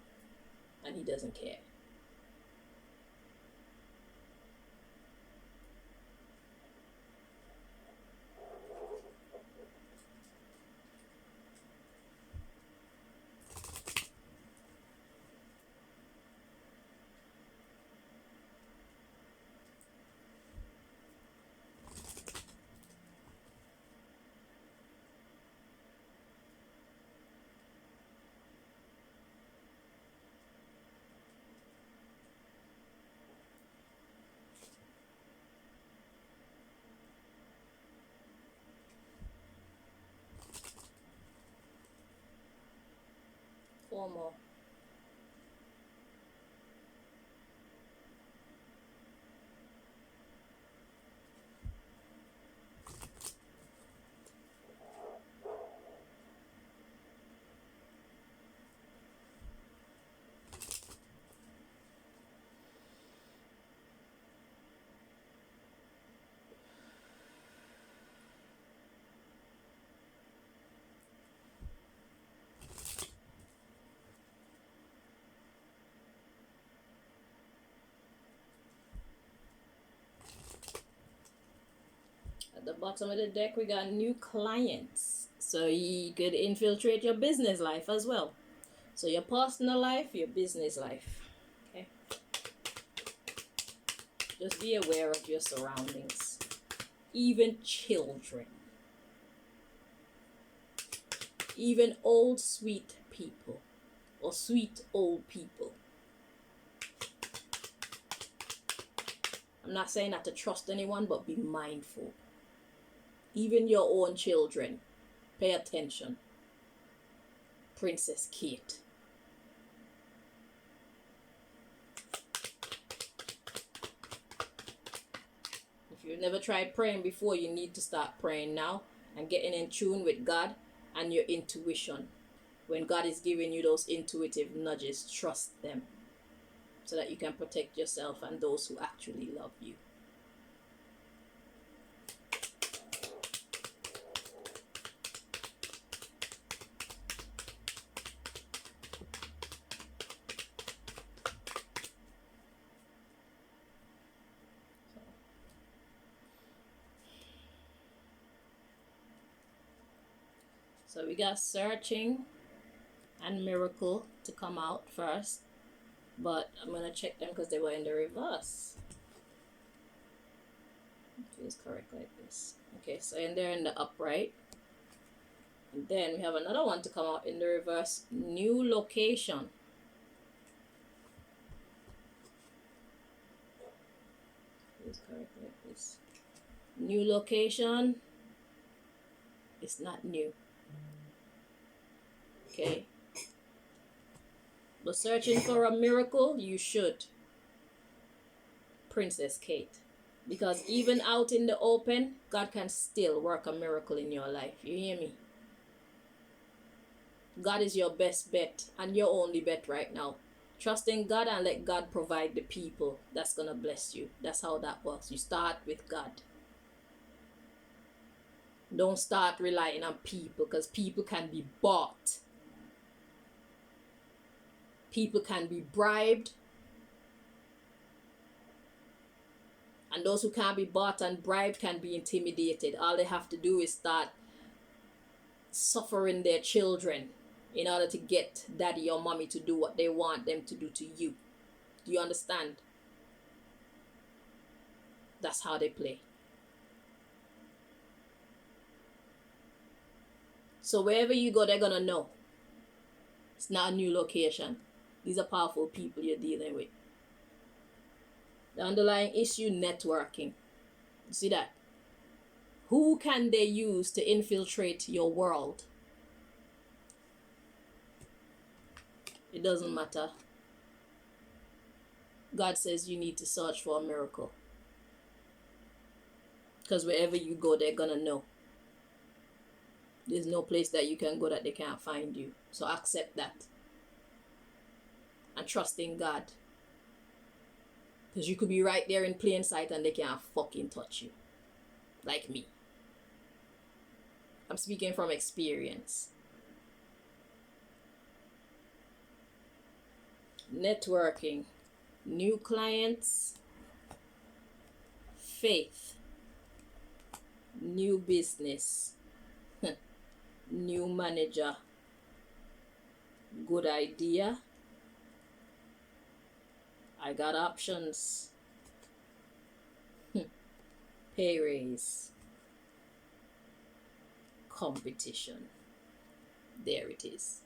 and he doesn't care. Four more. At the bottom of the deck, we got new clients. So you could infiltrate your business life as well. So your personal life, your business life. Okay. Just be aware of your surroundings. Even children. Even old sweet people. Or sweet old people. I'm not saying not to trust anyone, but be mindful. Even your own children. Pay attention. Princess Kate. If you've never tried praying before, you need to start praying now and getting in tune with God and your intuition. When God is giving you those intuitive nudges, trust them so that you can protect yourself and those who actually love you. So we got searching and miracle to come out first. But I'm going to check them because they were in the reverse. It is correct like this. Okay, so in there in the upright. And then we have another one to come out in the reverse. New location. It is correct like this. New location. It's not new. Okay. But searching for a miracle, you should. Princess Kate. Because even out in the open, God can still work a miracle in your life. You hear me? God is your best bet and your only bet right now. Trust in God and let God provide the people that's going to bless you. That's how that works. You start with God. Don't start relying on people because people can be bought. People can be bribed. And those who can't be bought and bribed can be intimidated. All they have to do is start suffering their children in order to get daddy or mommy to do what they want them to do to you. Do you understand? That's how they play. So wherever you go, they're gonna know. It's not a new location. These are powerful people you're dealing with. The underlying issue, networking. You see that? Who can they use to infiltrate your world? It doesn't matter. God says you need to search for a miracle. Because wherever you go, they're gonna know. There's no place that you can go that they can't find you. So accept that. And trust in God. Because you could be right there in plain sight and they can't fucking touch you. Like me. I'm speaking from experience. networking, new clients, faith, new business, new manager, good idea, I got options, pay raise, competition. There it is.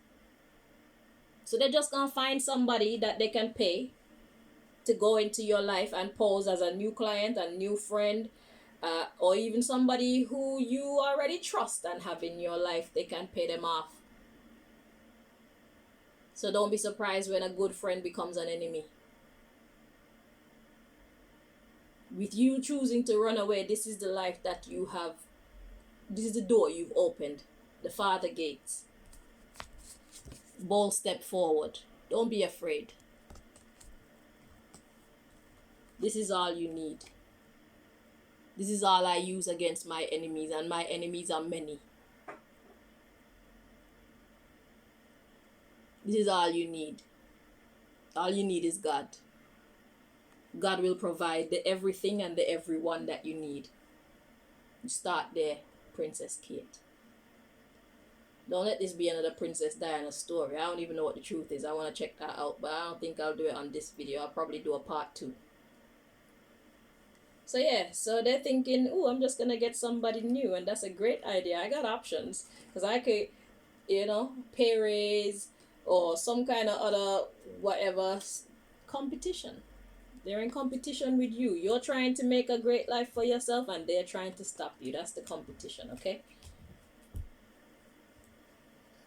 So they're just gonna find somebody that they can pay to go into your life and pose as a new client, a new friend, or even somebody who you already trust and have in your life. They can pay them off. So don't be surprised when a good friend becomes an enemy. With you choosing to run away, this is the life that you have. This is the door you've opened. The farther gates. Bold step forward. Don't be afraid. This is all you need. This is all I use against my enemies, and my enemies are many. This is all you need. All you need is God. God will provide the everything and the everyone that you need. You start there, Princess Kate. Don't let this be another Princess Diana story. I don't even know what the truth is. I want to check that out, but I don't think I'll do it on this video. I'll probably do a part 2. So yeah, so they're thinking, oh, I'm just going to get somebody new, and that's a great idea. I got options, because I could, pay raise or some kind of other whatever competition. They're in competition with you. You're trying to make a great life for yourself, and they're trying to stop you. That's the competition, okay?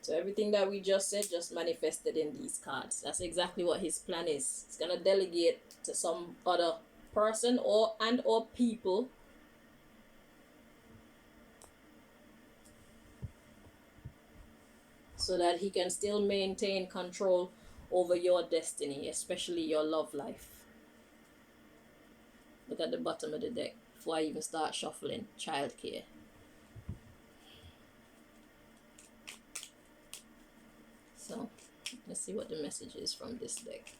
So everything that we just said just manifested in these cards. That's exactly what his plan is. He's gonna delegate to some other person or people so that he can still maintain control over your destiny, especially your love life. Look at the bottom of the deck before I even start shuffling. Childcare. So, let's see what the message is from this deck.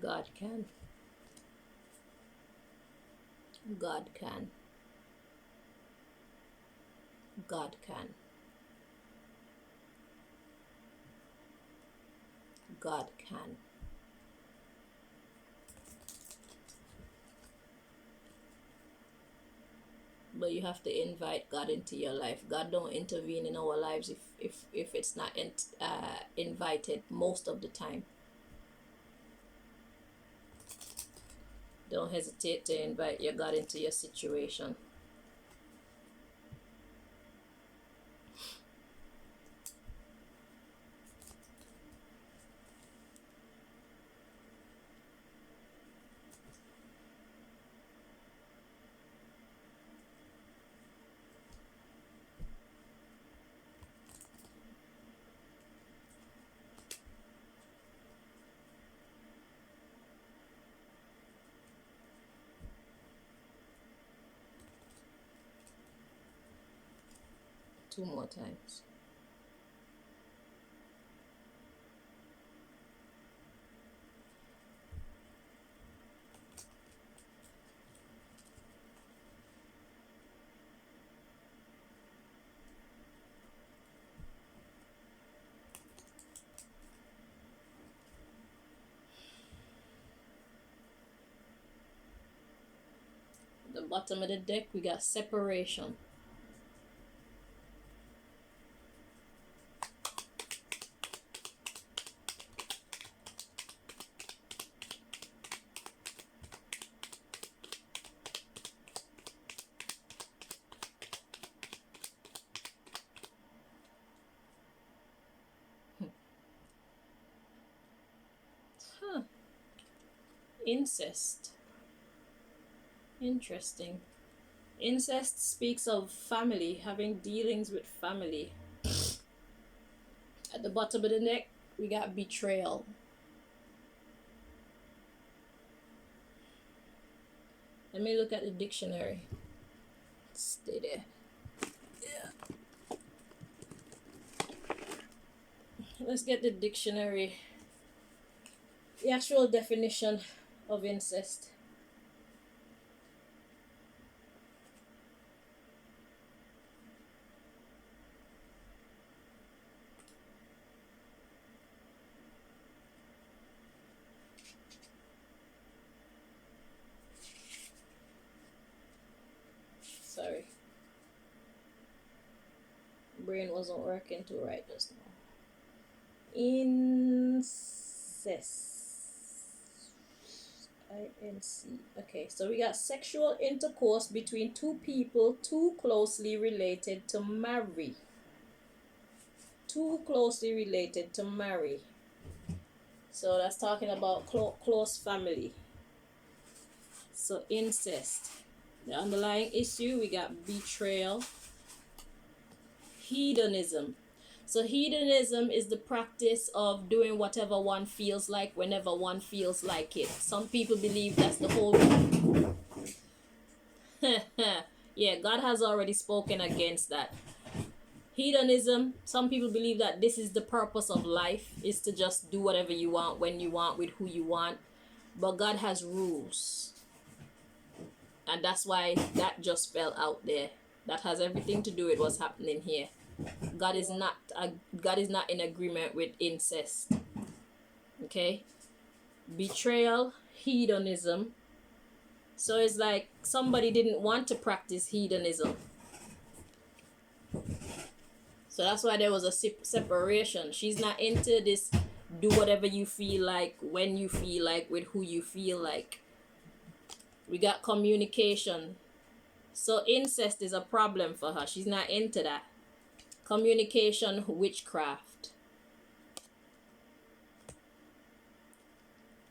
God can. God can. God can. God can. But you have to invite God into your life. God don't intervene in our lives if it's not invited most of the time. Don't hesitate to invite your God into your situation. Two more times. The bottom of the deck, we got separation. incest. Interesting. Incest speaks of family, having dealings with family. At the bottom of the neck, we got betrayal. Let me look at the dictionary. Stay there. Yeah. Let's get the dictionary. The actual definition of incest. Sorry. Brain wasn't working too right just now. Incest. INC. Okay, so we got sexual intercourse between two people too closely related to marry. Too closely related to marry. So that's talking about close family. So incest. The underlying issue, we got betrayal. Hedonism. So hedonism is the practice of doing whatever one feels like whenever one feels like it. Some people believe that's the whole... Yeah, God has already spoken against that. Hedonism, some people believe that this is the purpose of life, is to just do whatever you want, when you want, with who you want. But God has rules. And that's why that just fell out there. That has everything to do with what's happening here. God is not in agreement with incest. Okay? Betrayal, hedonism. So it's like somebody didn't want to practice hedonism. So that's why there was a separation. She's not into this do whatever you feel like, when you feel like, with who you feel like. We got communication. So incest is a problem for her. She's not into that. Communication, witchcraft.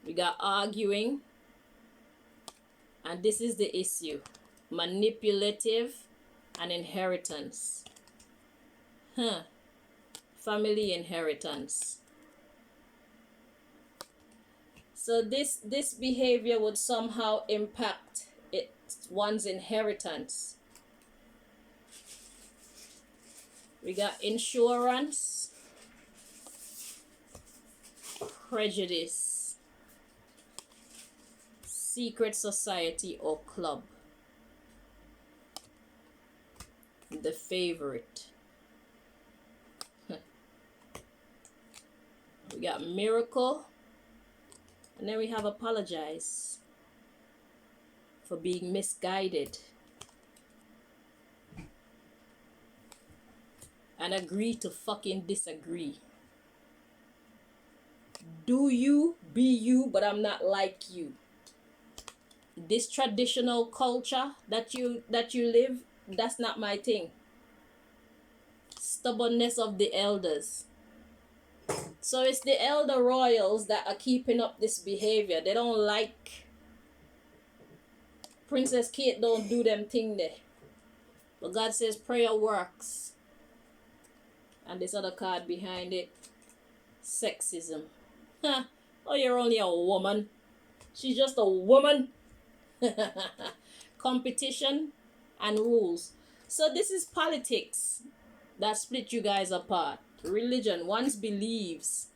We got arguing. And this is the issue. Manipulative and inheritance. Family inheritance. So this behavior would somehow impact one's inheritance. We got insurance, prejudice, secret society or club, the favorite. We got miracle, and then we have apologize for being misguided, and agree to fucking disagree. Do you, be you, but I'm not like you. This traditional culture that you live, that's not my thing. Stubbornness of the elders. So it's the elder royals that are keeping up this behavior. They don't like Princess Kate, don't do them thing there. But God says prayer works. And this other card behind it, sexism. Oh, you're only a woman. She's just a woman. Competition and rules. So this is politics that split you guys apart. Religion, one's beliefs,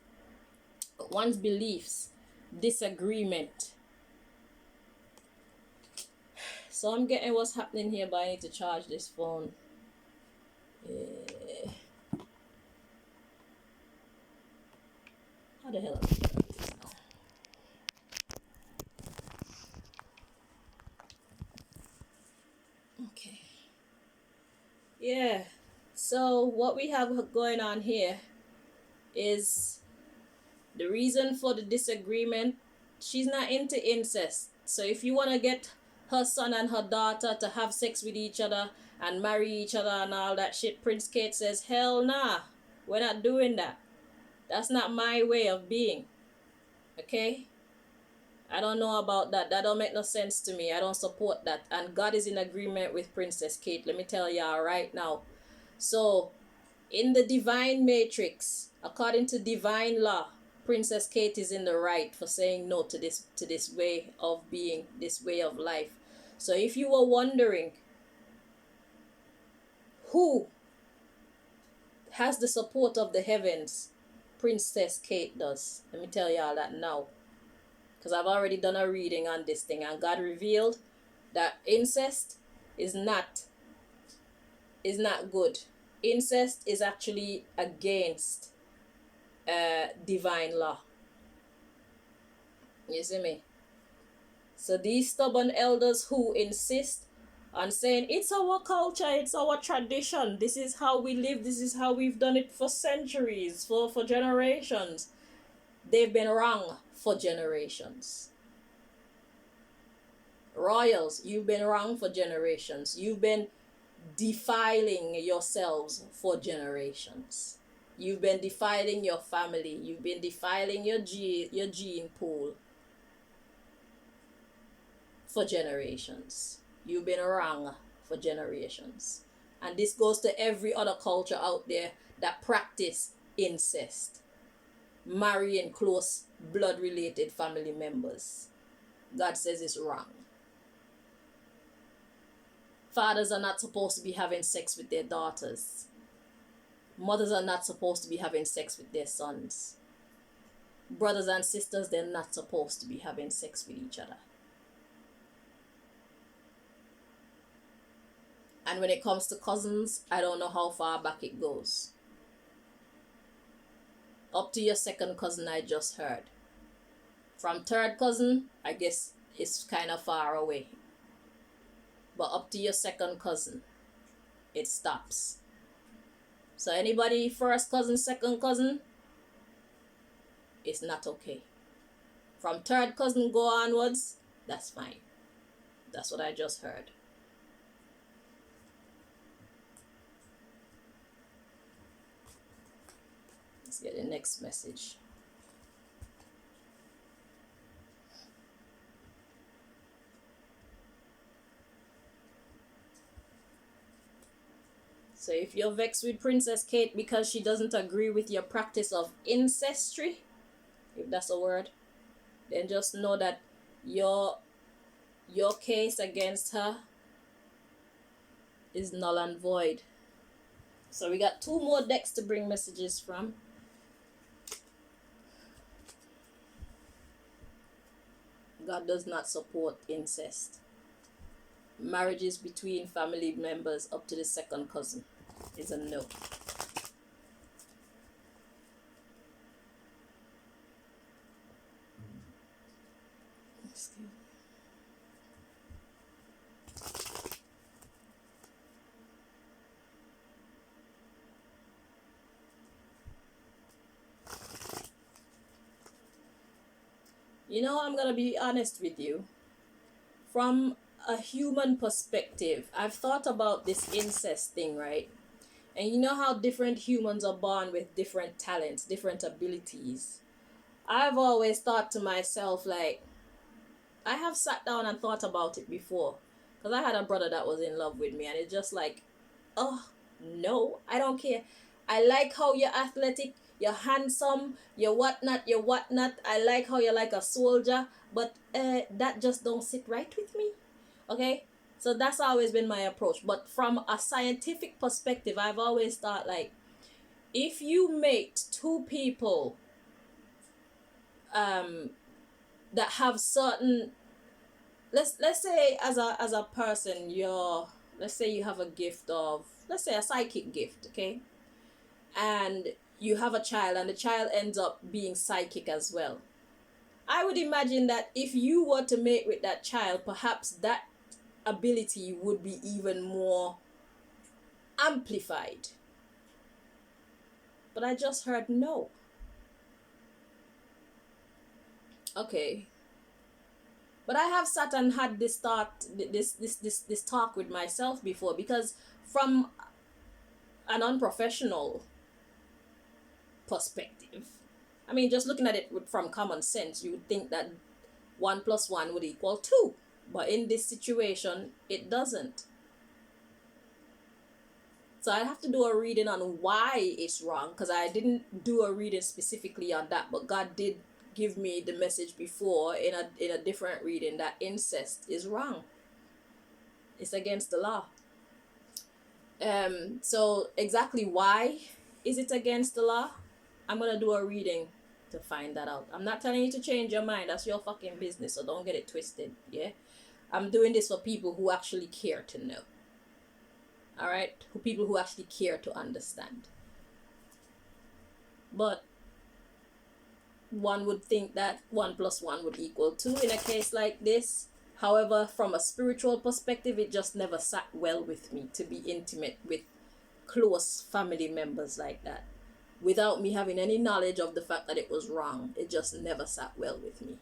disagreement. So I'm getting what's happening here, but I need to charge this phone. How the hell am I gonna do this now? Okay. Yeah. So what we have going on here is the reason for the disagreement. She's not into incest. So if you want to get her son and her daughter to have sex with each other and marry each other and all that shit, Prince Kate says, hell nah, we're not doing that. That's not my way of being. Okay? I don't know about that. That don't make no sense to me. I don't support that. And God is in agreement with Princess Kate. Let me tell y'all right now. So, in the divine matrix, according to divine law, Princess Kate is in the right for saying no to this way of being, this way of life. So if you were wondering who has the support of the heavens, Princess Kate does. Let me tell y'all that now. Because I've already done a reading on this thing, and God revealed that incest is not good. Incest is actually against divine law. You see me? So these stubborn elders who insist on saying it's our culture, it's our tradition, this is how we live, this is how we've done it for centuries, for generations, they've been wrong for generations. Royals, you've been wrong for generations. You've been defiling yourselves for generations. You've been defiling your family. You've been defiling your gene pool for generations. You've been wrong for generations. And this goes to every other culture out there that practice incest, marrying close blood related family members. God says it's wrong. Fathers are not supposed to be having sex with their daughters. Mothers are not supposed to be having sex with their sons. Brothers and sisters, they're not supposed to be having sex with each other. And when it comes to cousins, I don't know how far back it goes. Up to your second cousin, I just heard. From third cousin, I guess it's kind of far away. But up to your second cousin, it stops. So anybody first cousin, second cousin, it's not okay. From third cousin go onwards, that's fine. That's what I just heard. Let's get the next message. So if you're vexed with Princess Kate because she doesn't agree with your practice of incestry, if that's a word, then just know that your case against her is null and void. So we got 2 more decks to bring messages from. God does not support incest. Marriages between family members up to the second cousin is a no. You know, I'm gonna be honest with you. From a human perspective, I've thought about this incest thing, right? And you know how different humans are born with different talents, different abilities. I've always thought to myself, like, I have sat down and thought about it before. Because I had a brother that was in love with me, and it's just like, oh, no, I don't care. I like how you're athletic, you're handsome, you're whatnot. I like how you're like a soldier, but that just don't sit right with me. Okay? So that's always been my approach. But from a scientific perspective, I've always thought, like, if you mate 2 people that have certain, let's say as a person, let's say you have a gift of, let's say a psychic gift, okay? And you have a child and the child ends up being psychic as well. I would imagine that if you were to mate with that child, perhaps that ability would be even more amplified. But I just heard no. Okay. But I have sat and had this thought, this talk with myself before, because from an unprofessional perspective, I mean, just looking at it from common sense, you would think that 1 plus 1 would equal 2. But in this situation, it doesn't. So I have to do a reading on why it's wrong, because I didn't do a reading specifically on that, but God did give me the message before in a different reading that incest is wrong. It's against the law. So exactly why is it against the law? I'm gonna do a reading to find that out. I'm not telling you to change your mind. That's your fucking business, so don't get it twisted. Yeah, I'm doing this for people who actually care to know. All right, people who actually care to understand. But one would think that 1 plus 1 would equal 2 in a case like this. However, from a spiritual perspective, it just never sat well with me to be intimate with close family members like that without me having any knowledge of the fact that it was wrong. It just never sat well with me.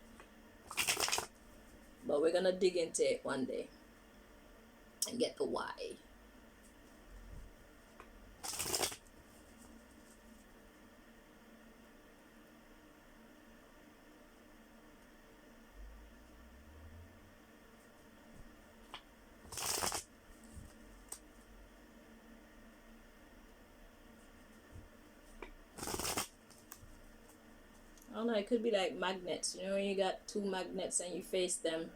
But we're gonna dig into it one day and get the why. I don't know, it could be like magnets. You know, when you got two magnets and you face them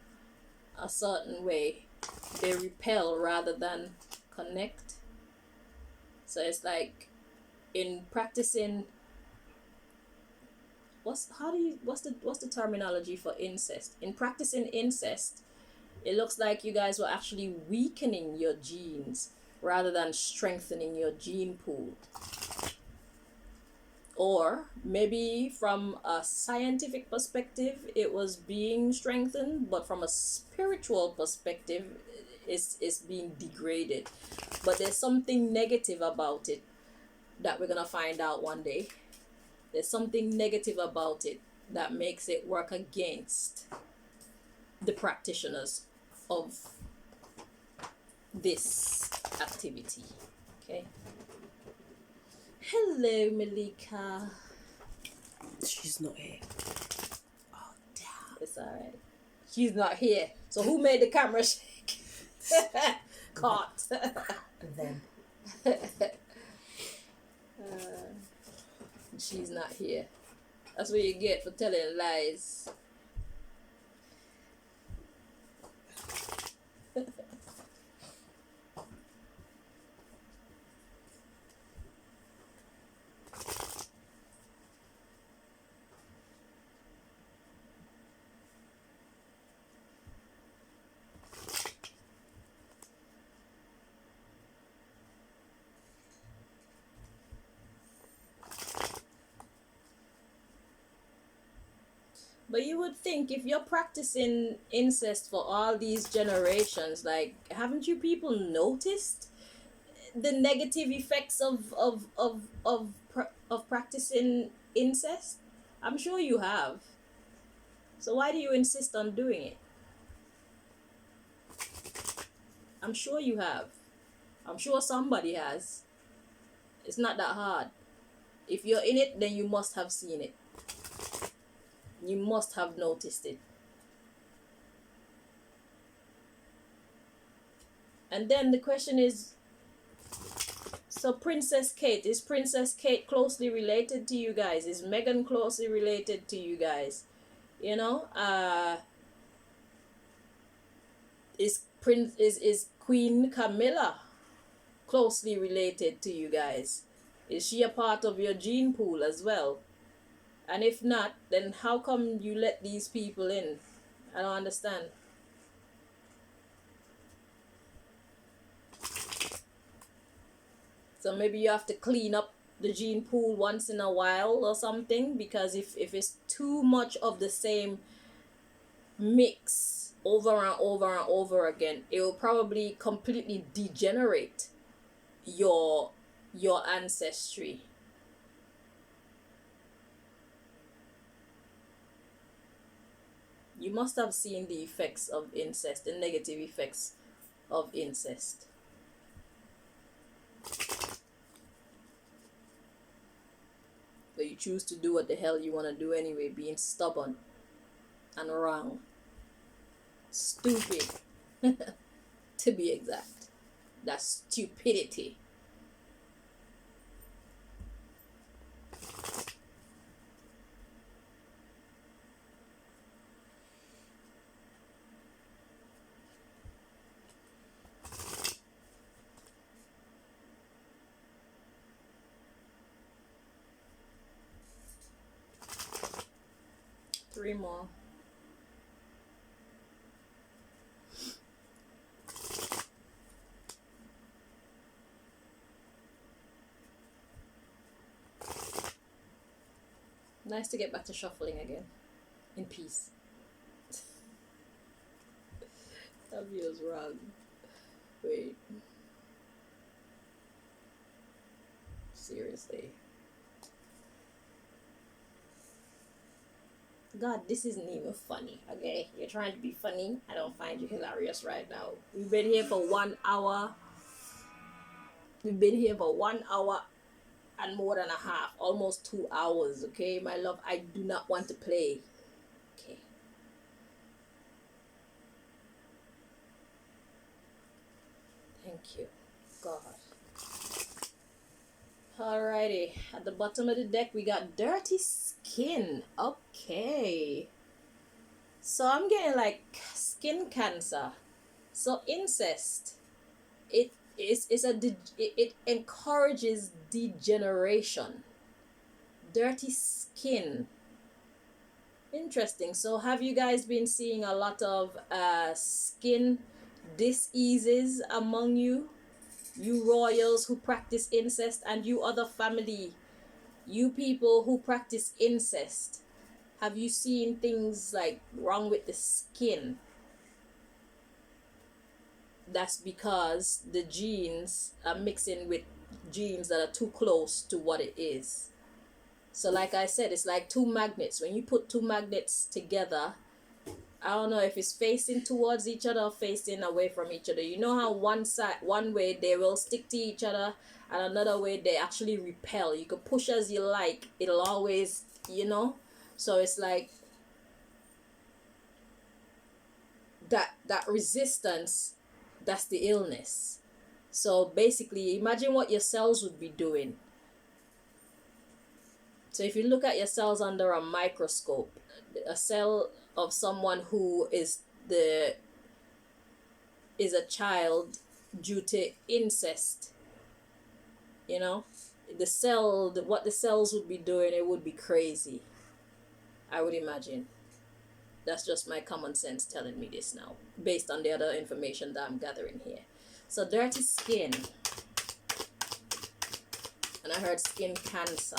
a certain way, they repel rather than connect. So it's like in practicing, what's the terminology for incest? In practicing incest, it looks like you guys were actually weakening your genes rather than strengthening your gene pool. Or maybe from a scientific perspective, it was being strengthened, but from a spiritual perspective, it's being degraded. But there's something negative about it that we're going to find out one day. There's something negative about it that makes it work against the practitioners of this activity. Okay. Hello, Malika. She's not here. Oh, damn. It's alright. She's not here. So who made the camera shake? Caught. Them. She's not here. That's what you get for telling lies. But you would think if you're practicing incest for all these generations, like, haven't you people noticed the negative effects of practicing incest? I'm sure you have. So why do you insist on doing it? I'm sure you have. I'm sure somebody has. It's not that hard. If you're in it, then you must have seen it. You must have noticed it. And then the question is, so Princess Kate, is Princess Kate closely related to you guys? Is Meghan closely related to you guys? You know, is Queen Camilla closely related to you guys? Is she a part of your gene pool as well? And if not, then how come you let these people in? I don't understand. So maybe you have to clean up the gene pool once in a while or something, because if it's too much of the same mix over and over and over again, it will probably completely degenerate your ancestry. You must have seen the effects of incest, the negative effects of incest. But you choose to do what the hell you want to do anyway, being stubborn and wrong. Stupid. To be exact. That's stupidity. Three more. Nice to get back to shuffling again. In peace. That feels wrong. Wait. Seriously. God, this isn't even funny, okay? You're trying to be funny. I don't find you hilarious right now. We've been here for 1 hour. We've been here for 1 hour and more than a half. Almost 2 hours, okay? My love, I do not want to play. Okay. Thank you, God. Alrighty, at the bottom of the deck we got dirty skin. Okay, so I'm getting like skin cancer. So incest, it encourages degeneration. Dirty skin. Interesting. So have you guys been seeing a lot of skin diseases among you? You royals who practice incest, and you other family, you people who practice incest, have you seen things like wrong with the skin? That's because the genes are mixing with genes that are too close to what it is. So like I said, it's like two magnets. When you put two magnets together, I don't know if it's facing towards each other or facing away from each other. You know how one way they will stick to each other, and another way they actually repel. You can push as you like, it'll always, so it's like that resistance, that's the illness. So basically, imagine what your cells would be doing. So if you look at your cells under a microscope, a cell of someone who is a child due to incest, what the cells would be doing, it would be crazy, I would imagine. That's just my common sense telling me this now, based on the other information that I'm gathering here. So dirty skin, and I heard skin cancer.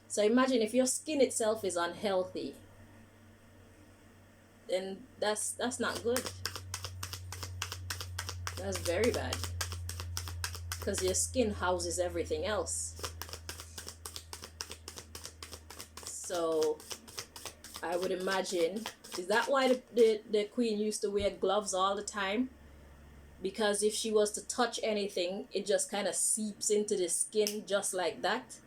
So imagine if your skin itself is unhealthy, then that's not good. That's very bad, because your skin houses everything else. So I would imagine, is that why the queen used to wear gloves all the time? Because if she was to touch anything, it just kind of seeps into the skin just like that.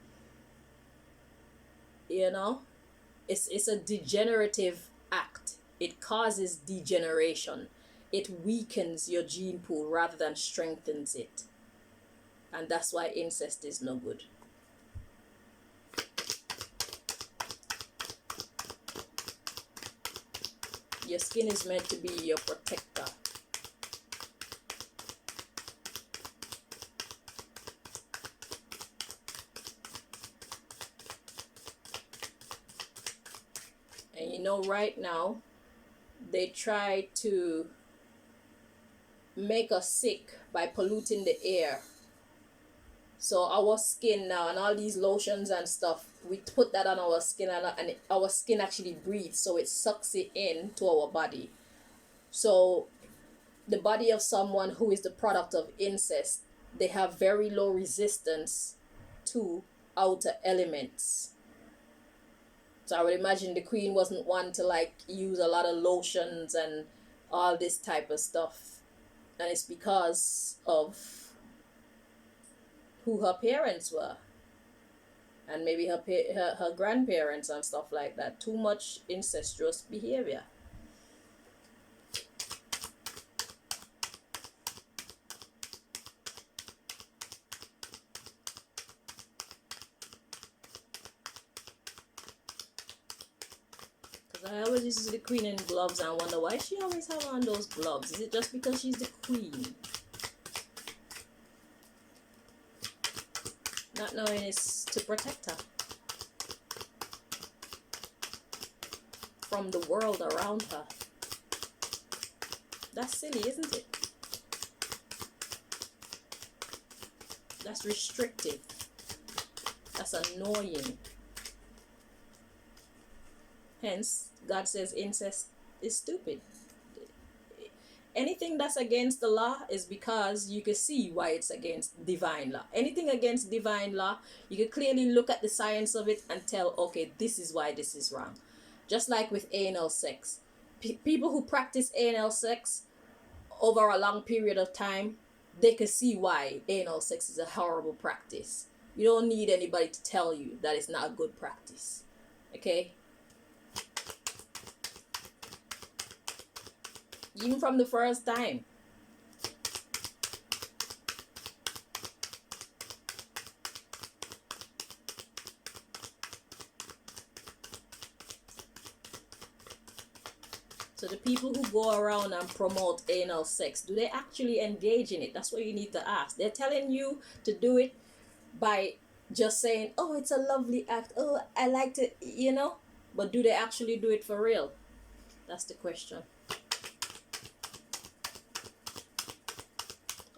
It's a degenerative act. It causes degeneration. It weakens your gene pool rather than strengthens it. And that's why incest is no good. Your skin is meant to be your protector. And right now, they try to make us sick by polluting the air. So our skin now, and all these lotions and stuff, we put that on our skin, and our skin actually breathes, so it sucks it in to our body. So the body of someone who is the product of incest, they have very low resistance to outer elements. So I would imagine the queen wasn't one to use a lot of lotions and all this type of stuff. And it's because of who her parents were. And maybe her grandparents and stuff like that. Too much incestuous behavior. I always used to see the queen in gloves and wonder why she always have on those gloves. Is it just because she's the queen? Not knowing it's to protect her from the world around her. That's silly, isn't it? That's restrictive. That's annoying. Hence, God says incest is stupid. Anything that's against the law is because you can see why it's against divine law. Anything against divine law, you can clearly look at the science of it and tell, okay, this is why this is wrong. Just like with anal sex. People who practice anal sex over a long period of time, they can see why anal sex is a horrible practice. You don't need anybody to tell you that it's not a good practice. Okay? Even from the first time. So the people who go around and promote anal sex, do they actually engage in it? That's what you need to ask. They're telling you to do it by just saying, oh, it's a lovely act. Oh, I like to, you know. But do they actually do it for real? That's the question.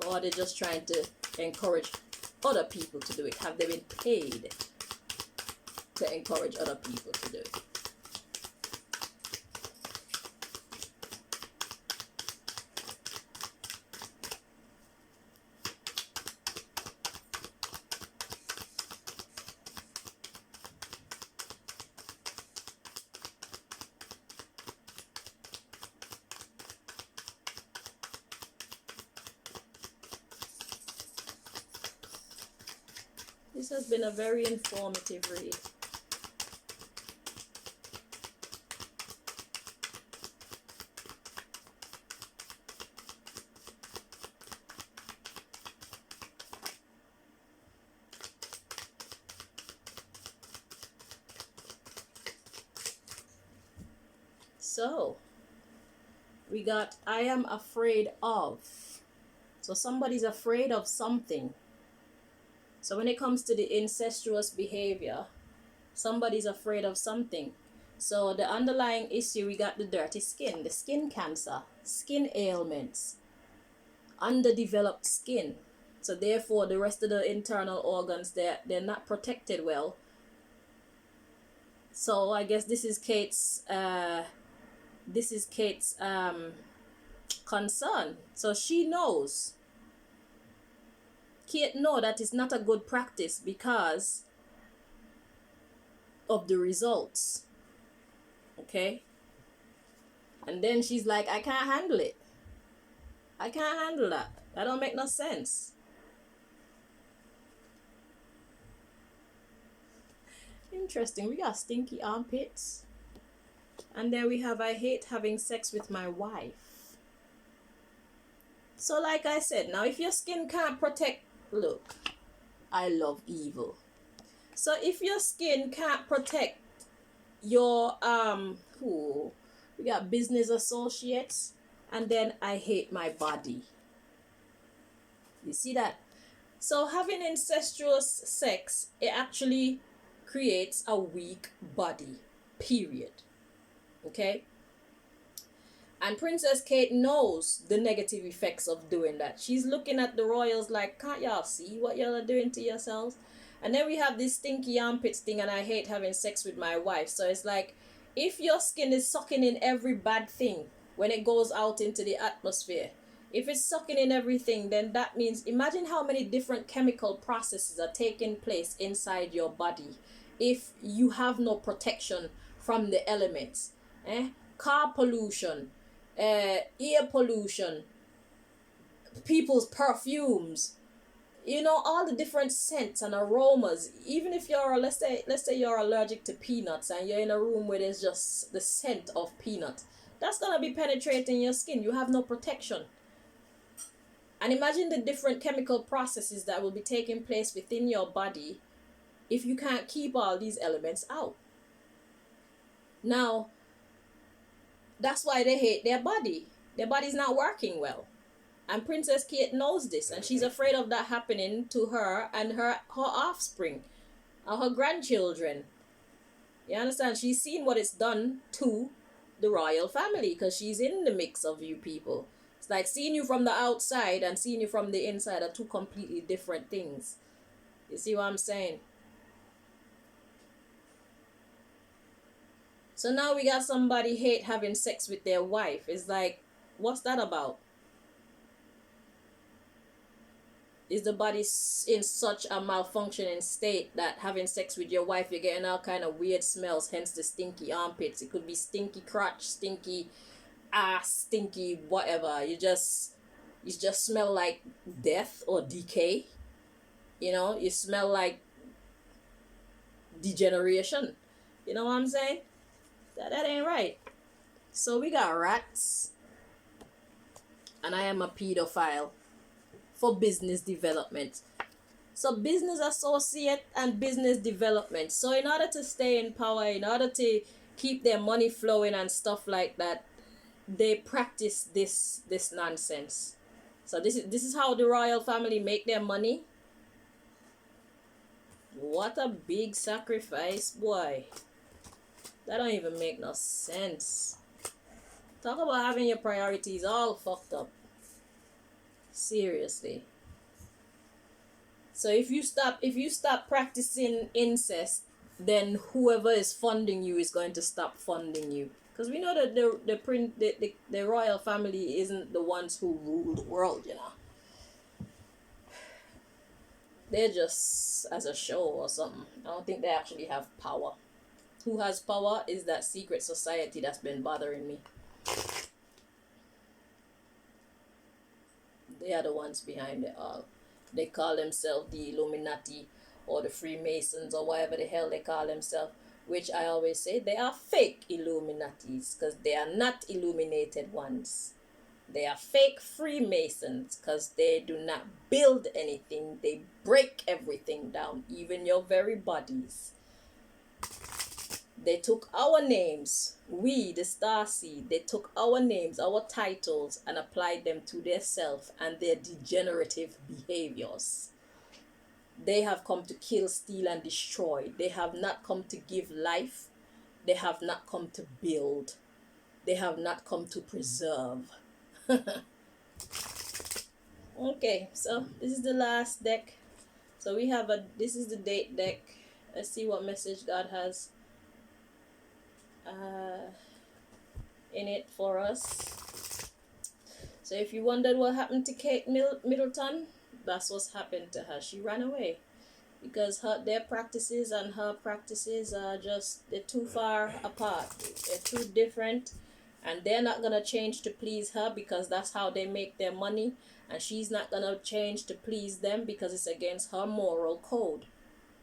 Or are they just trying to encourage other people to do it? Have they been paid to encourage other people to do it? This has been a very informative read. So, we got I am afraid of. So somebody's afraid of something. So when it comes to the incestuous behavior, somebody's afraid of something. So the underlying issue, we got the dirty skin, the skin cancer, skin ailments, underdeveloped skin. So therefore, the rest of the internal organs, they're not protected well. So I guess this is Kate's concern. So she knows. Kate know that it's not a good practice because of the results. Okay? And then she's like, I can't handle it. I can't handle that. That don't make no sense. Interesting. We got stinky armpits. And then we have I hate having sex with my wife. So like I said, now if your skin can't protect, look, I love evil. So if your skin can't protect your we got business associates, and then I hate my body. You see that? So having incestuous sex, it actually creates a weak body, period. Okay? And Princess Kate knows the negative effects of doing that. She's looking at the royals like, can't y'all see what y'all are doing to yourselves? And then we have this stinky armpits thing, and I hate having sex with my wife. So it's like, if your skin is sucking in every bad thing when it goes out into the atmosphere, if it's sucking in everything, then that means, imagine how many different chemical processes are taking place inside your body if you have no protection from the elements. Car pollution, air pollution, people's perfumes, you know, all the different scents and aromas. Even if you're, let's say you're allergic to peanuts and you're in a room where there's just the scent of peanut, that's gonna be penetrating your skin. You have no protection. And imagine the different chemical processes that will be taking place within your body if you can't keep all these elements out. Now, That's why they hate their body. Their body's not working well. And Princess Kate knows this, and she's afraid of that happening to her and her offspring, or her grandchildren. You understand? She's seen what it's done to the royal family because she's in the mix of you people. It's like seeing you from the outside and seeing you from the inside are two completely different things. You see what I'm saying? So now we got somebody hate having sex with their wife. It's like, what's that about? Is the body in such a malfunctioning state that having sex with your wife, you're getting all kind of weird smells, hence the stinky armpits. It could be stinky crotch, stinky ass, stinky whatever. You just smell like death or decay. You know, you smell like degeneration. You know what I'm saying? That ain't right. So we got rats. And I am a pedophile for business development. So business associate and business development. So in order to stay in power, in order to keep their money flowing and stuff like that, they practice this nonsense. So this is how the royal family make their money. What a big sacrifice, boy. That don't even make no sense. Talk about having your priorities all fucked up. Seriously. So if you stop practicing incest, then whoever is funding you is going to stop funding you. Because we know that the royal family isn't the ones who rule the world, you know. They're just as a show or something. I don't think they actually have power. Who has power is that secret society that's been bothering me. They are the ones behind it all. They call themselves the Illuminati or the Freemasons or whatever the hell they call themselves. Which I always say they are fake Illuminatis because they are not illuminated ones. They are fake Freemasons because they do not build anything. They break everything down, even your very bodies. They took our names, we, the Starseed, they took our names, our titles, and applied them to their self and their degenerative behaviors. They have come to kill, steal, and destroy. They have not come to give life. They have not come to build. They have not come to preserve. Okay, so this is the last deck. So we have this is the date deck. Let's see what message God has in it for us. So if you wondered what happened to Kate Middleton, that's what's happened to her. She ran away because their practices and her practices are they're too far apart. They're too different, and they're not gonna change to please her because that's how they make their money, and she's not gonna change to please them because it's against her moral code.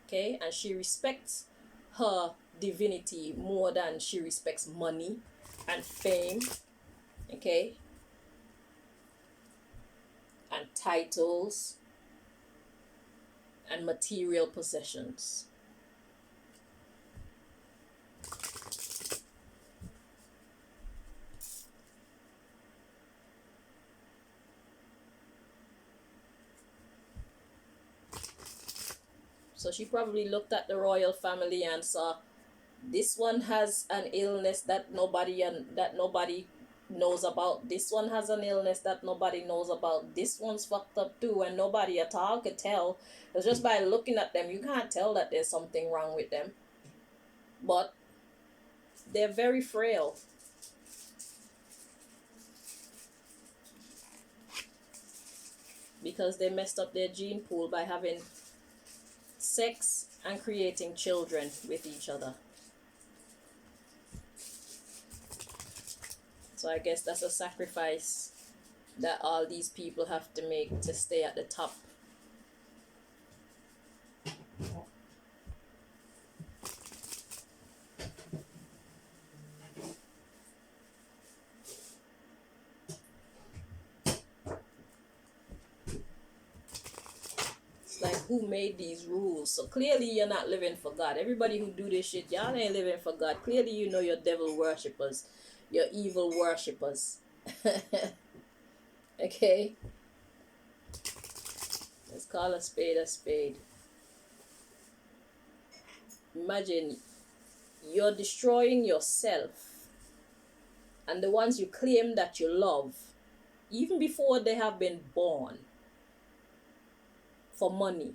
Okay, and she respects her divinity more than she respects money and fame, okay, and titles and material possessions. So she probably looked at the royal family and saw, this one has an illness that nobody knows about. This one has an illness that nobody knows about. This one's fucked up too, and nobody at all could tell. It's just by looking at them, you can't tell that there's something wrong with them. But they're very frail. Because they messed up their gene pool by having sex and creating children with each other. So I guess that's a sacrifice that all these people have to make to stay at the top. It's like, who made these rules? So clearly you're not living for God. Everybody who do this shit, y'all ain't living for God. Clearly you know you're devil worshippers. your evil worshippers. Okay? Let's call a spade a spade. Imagine you're destroying yourself and the ones you claim that you love, even before they have been born, for money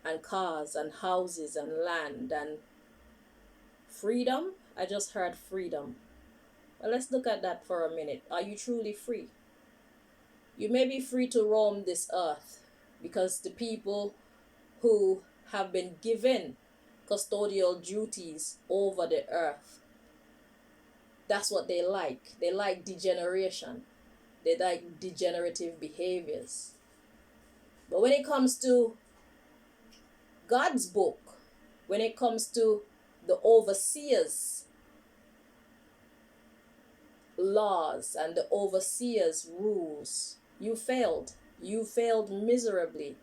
and cars and houses and land and freedom. I just heard freedom. Well, let's look at that for a minute. Are you truly free? You may be free to roam this earth because the people who have been given custodial duties over the earth, that's what they like. They like degeneration. They like degenerative behaviors. But when it comes to God's book, when it comes to the overseers' laws and the overseers' rules, you failed. You failed miserably.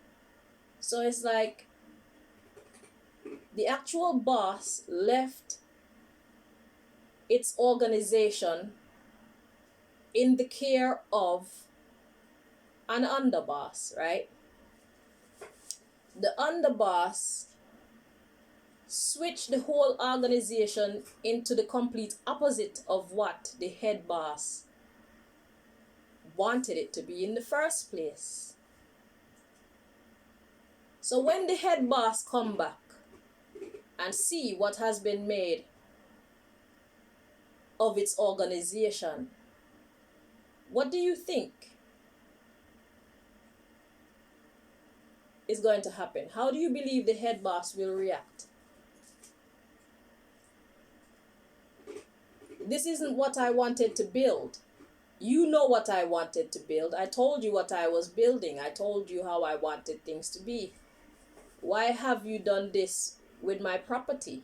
So it's like the actual boss left its organization in the care of an underboss, right? The underboss switched the whole organization into the complete opposite of what the head boss wanted it to be in the first place. So when the head boss come back and see what has been made of its organization, what do you think is going to happen? How do you believe the head boss will react? This isn't what I wanted to build. You know what I wanted to build. I told you what I was building. I told you how I wanted things to be. Why have you done this with my property?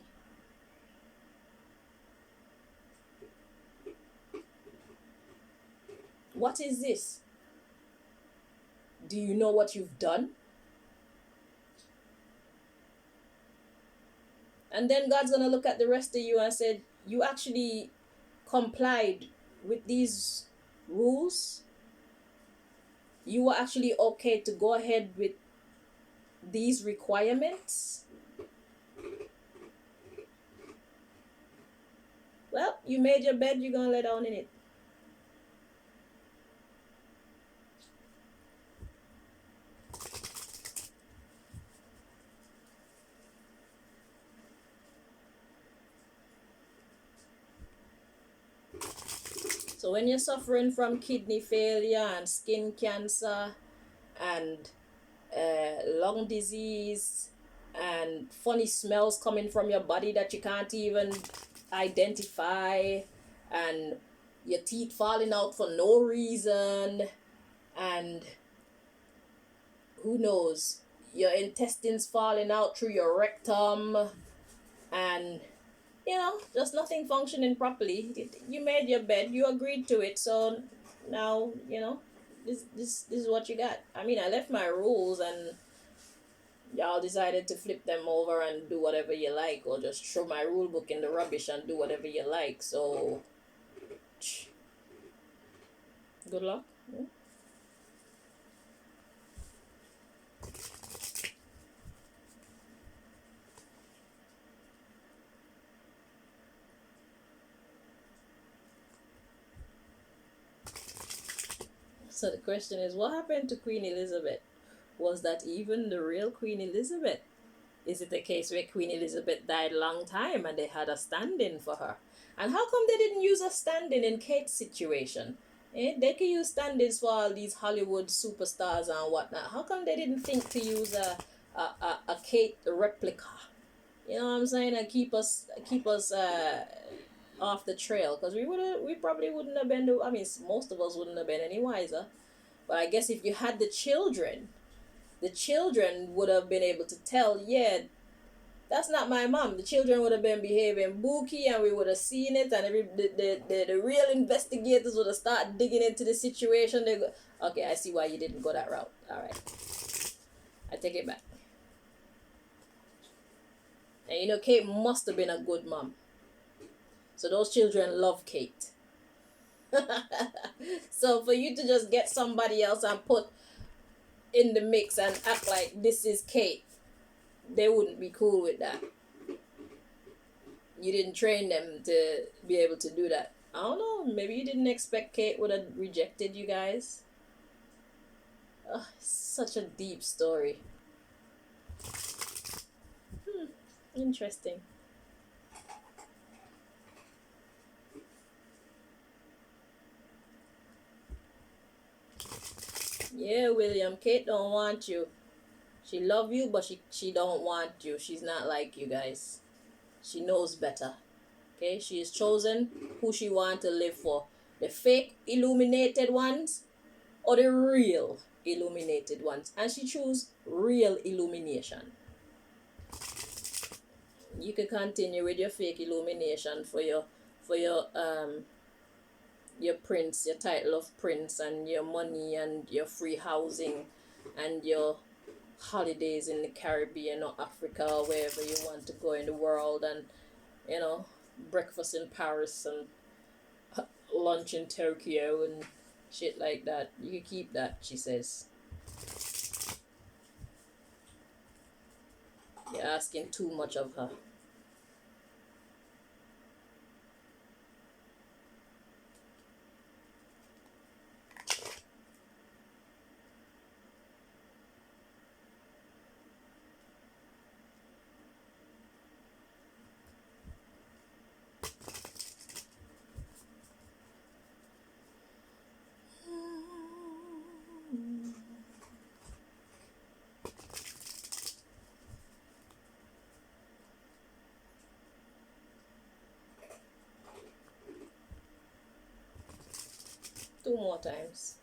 What is this? Do you know what you've done? And then God's going to look at the rest of you and said, you actually complied with these rules. You were actually okay to go ahead with these requirements. Well, you made your bed, you're going to lay down in it. So when you're suffering from kidney failure and skin cancer and lung disease and funny smells coming from your body that you can't even identify, and your teeth falling out for no reason, and who knows, your intestines falling out through your rectum, and just nothing functioning properly. You made your bed, you agreed to it, so now this is what you got. I mean, I left my rules and y'all decided to flip them over and do whatever you like, or just throw my rule book in the rubbish and do whatever you like. So good luck. So the question is, what happened to Queen Elizabeth? Was that even the real Queen Elizabeth? Is it a case where Queen Elizabeth died a long time and they had a stand-in for her? And how come they didn't use a stand-in in Kate's situation? They could use stand-ins for all these Hollywood superstars and whatnot. How come they didn't think to use a Kate replica? You know what I'm saying? And keep us off the trail, because we probably wouldn't have been. I mean, most of us wouldn't have been any wiser. But I guess if you had the children would have been able to tell, yeah, that's not my mom. The children would have been behaving booky, and we would have seen it, and the real investigators would have started digging into the situation. They go, okay, I see why you didn't go that route. All right, I take it back. And Kate must have been a good mom. So So those children love Kate. So for you to just get somebody else and put in the mix and act like this is Kate, they wouldn't be cool with that. You didn't train them to be able to do that. I don't know, maybe you didn't expect Kate would have rejected you guys. Such a deep story. Interesting. Yeah, William, Kate don't want you. She love you, but she don't want you. She's not like you guys. She knows better. Okay, she has chosen who she want to live for. The fake illuminated ones or the real illuminated ones. And she choose real illumination. You can continue with your fake illumination for your prince, your title of prince, and your money and your free housing and your holidays in the Caribbean or Africa or wherever you want to go in the world, and breakfast in Paris and lunch in Tokyo and shit like that. You can keep that, she says. You're asking too much of her. Two more times.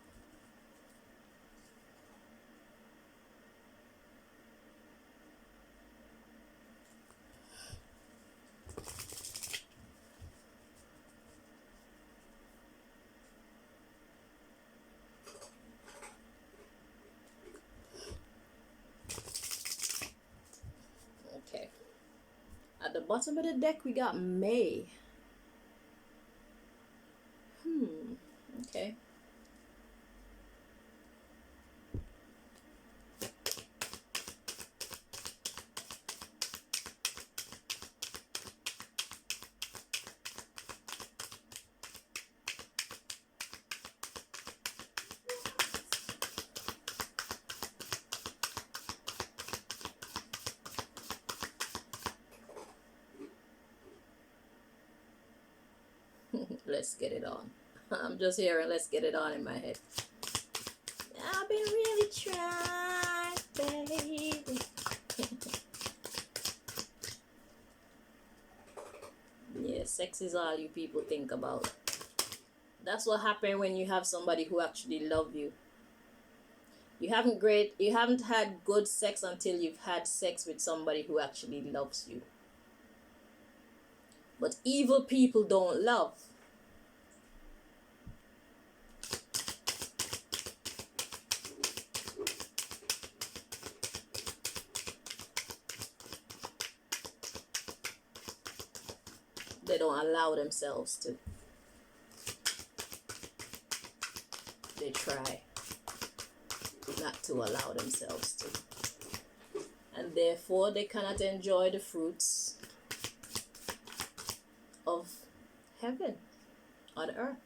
Okay. At the bottom of the deck, we got May. Okay. Let's get it on. I'm just hearing let's get it on in my head. I've been really trying, baby. Yeah, sex is all you people think about. That's what happens when you have somebody who actually love you. You haven't had good sex until you've had sex with somebody who actually loves you. But evil people don't love. They don't allow themselves to. They try not to allow themselves to. And therefore they cannot enjoy the fruits of heaven on earth.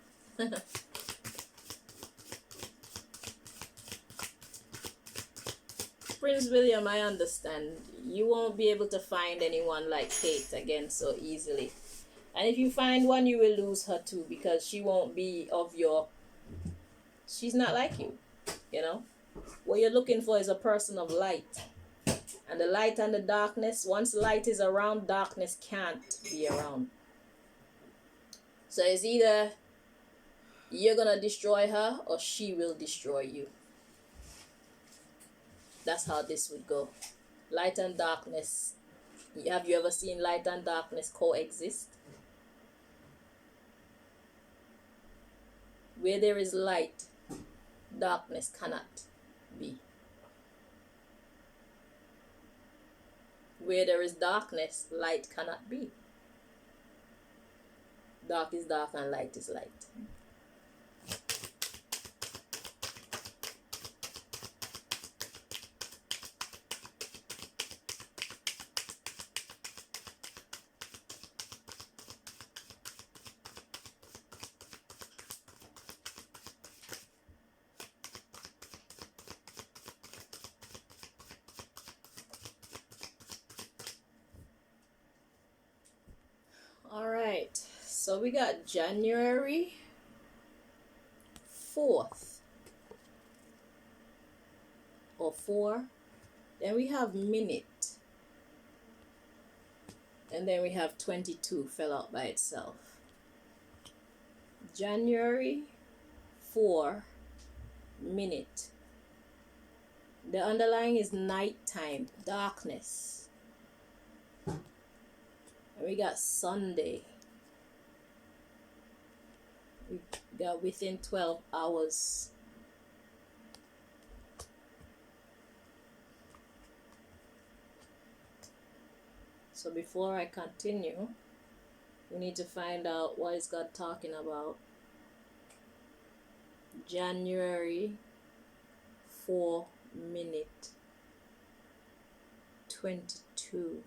Prince William, I understand. You won't be able to find anyone like Kate again so easily. And if you find one, you will lose her too, because she won't be of your... She's not like you, What you're looking for is a person of light. And the light and the darkness, once light is around, darkness can't be around. So it's either you're going to destroy her or she will destroy you. That's how this would go. Light and darkness. Have you ever seen light and darkness coexist? Where there is light, darkness cannot be. Where there is darkness, light cannot be. Dark is dark and light is light. All right, so we got January 4th or 4. Then we have minute. And then we have 22 fell out by itself. January 4 minute. The underlying is nighttime, darkness. And we got Sunday. We got within 12 hours. So before I continue, we need to find out what is God talking about. January 4 minute 22.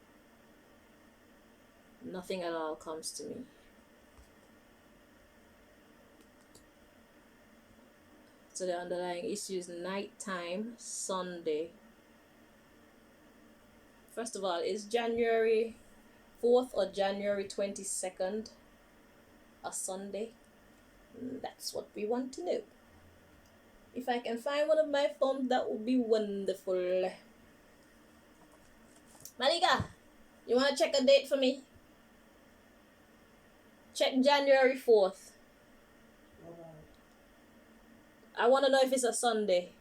Nothing at all comes to me. So the underlying issue is nighttime, Sunday. First of all, is January 4th or January 22nd a Sunday? That's what we want to know. If I can find one of my phones, that would be wonderful. Malika, you want to check a date for me? Check January 4th. I want to know if it's a Sunday.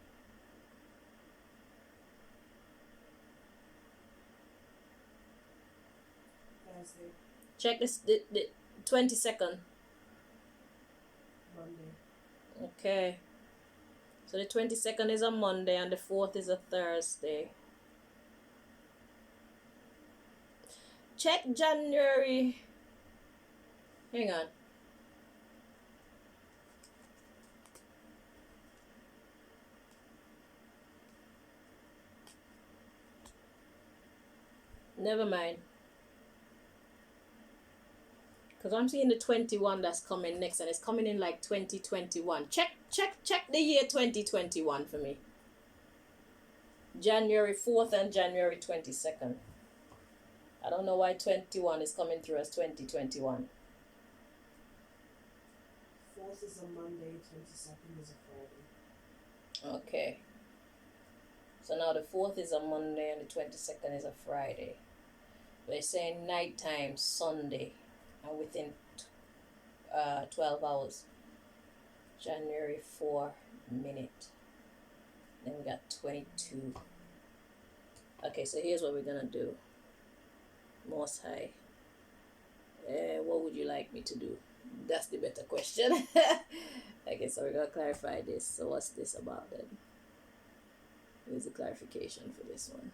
Check this, the 22nd. Monday. Okay. So the 22nd is a Monday and the 4th is a Thursday. Check January. Hang on. Never mind. Because I'm seeing the 21 that's coming next, and it's coming in like 2021. Check the year 2021 for me. January 4th and January 22nd. I don't know why 21 is coming through as 2021. 4th is a Monday, 22nd is a Friday. Okay. So now the 4th is a Monday and the 22nd is a Friday. They're saying nighttime, Sunday, and within 12 hours. January 4 minute. Then we got 22. Okay, so here's what we're gonna do. Most High. What would you like me to do? That's the better question. Okay, so we're gonna clarify this. So what's this about then? Here's the clarification for this one.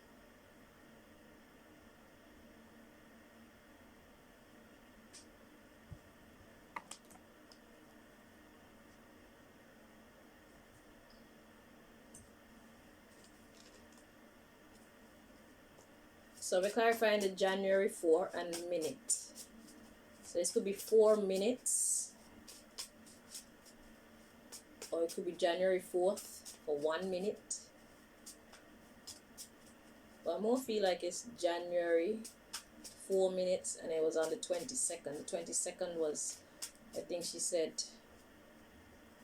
So we're clarifying the January 4 and minute. So this could be 4 minutes. Or it could be January 4th for 1 minute. But I more feel like it's January 4 minutes and it was on the 22nd. The 22nd was, I think she said,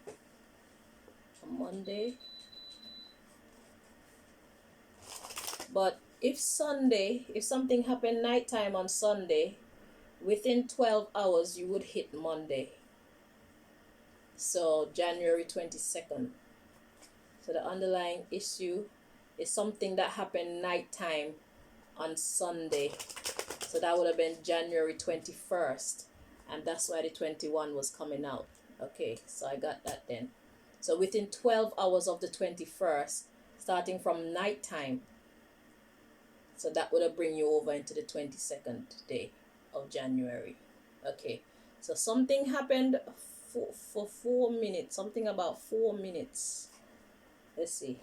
a Monday. But if something happened nighttime on Sunday, within 12 hours you would hit Monday. So January 22nd. So the underlying issue is something that happened nighttime on Sunday. So that would have been January 21st. And that's why the 21 was coming out. Okay, so I got that then. So within 12 hours of the 21st, starting from nighttime. So that would have bring you over into the 22nd day of January. Okay, So something happened for 4 minutes. Something about 4 minutes. Let's see.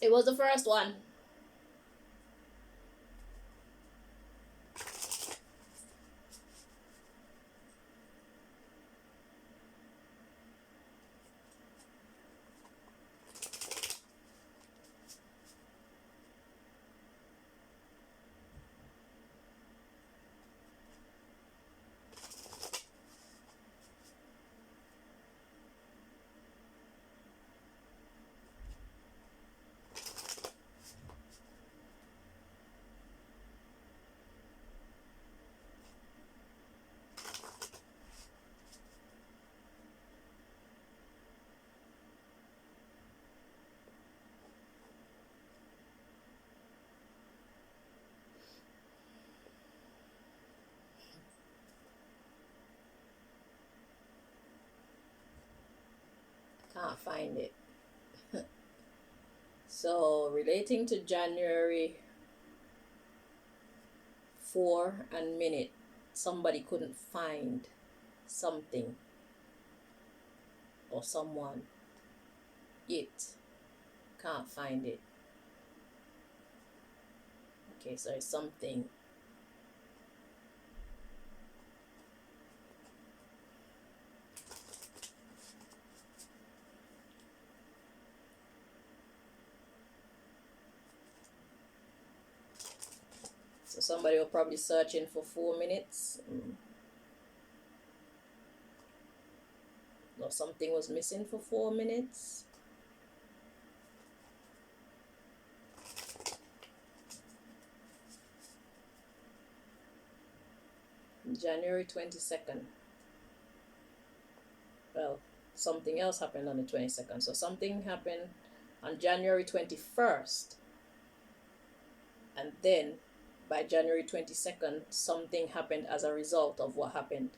It was the first one. Can't find it. So relating to January 4 and minute, somebody couldn't find something or someone. It can't find it. Okay, so it's something. So somebody will probably searching for 4 minutes. Or something was missing for 4 minutes. January 22nd. Well, something else happened on the 22nd. So something happened on January 21st. And then by January 22nd, something happened as a result of what happened.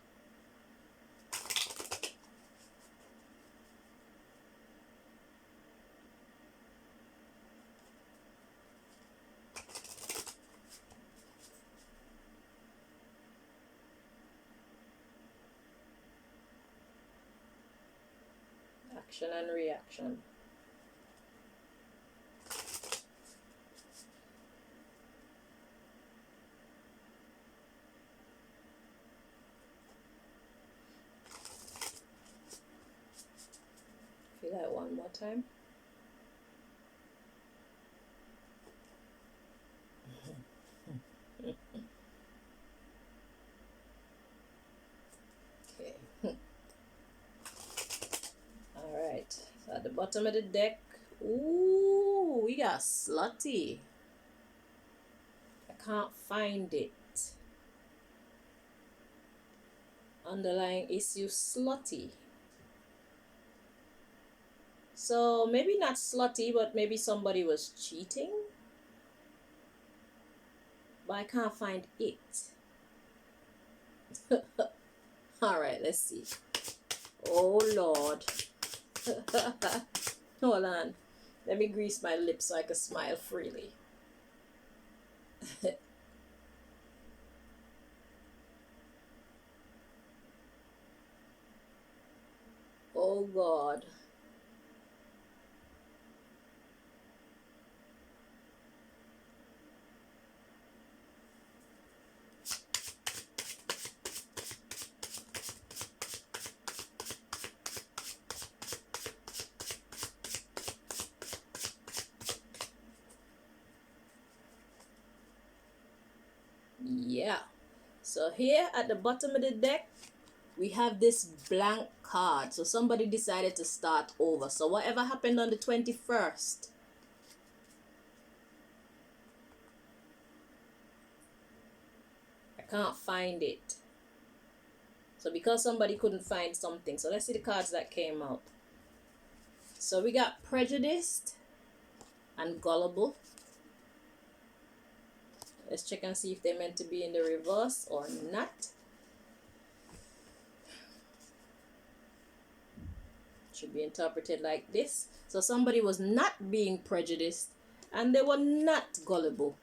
Action and reaction. Feel that one more time. Okay. Alright. So at the bottom of the deck. Ooh, we got slutty. I can't find it. Underlying issue slutty. So maybe not slutty, but maybe somebody was cheating. But I can't find it. Alright, let's see. Oh Lord. Hold on. Let me grease my lips so I can smile freely. Oh God. Yeah. So here at the bottom of the deck, we have this blank card. So somebody decided to start over. So whatever happened on the 21st, I can't find it. So because somebody couldn't find something. So let's see the cards that came out. So we got prejudiced and gullible. Let's check and see if they're meant to be in the reverse or not. Should be interpreted like this. So somebody was not being prejudiced and they were not gullible.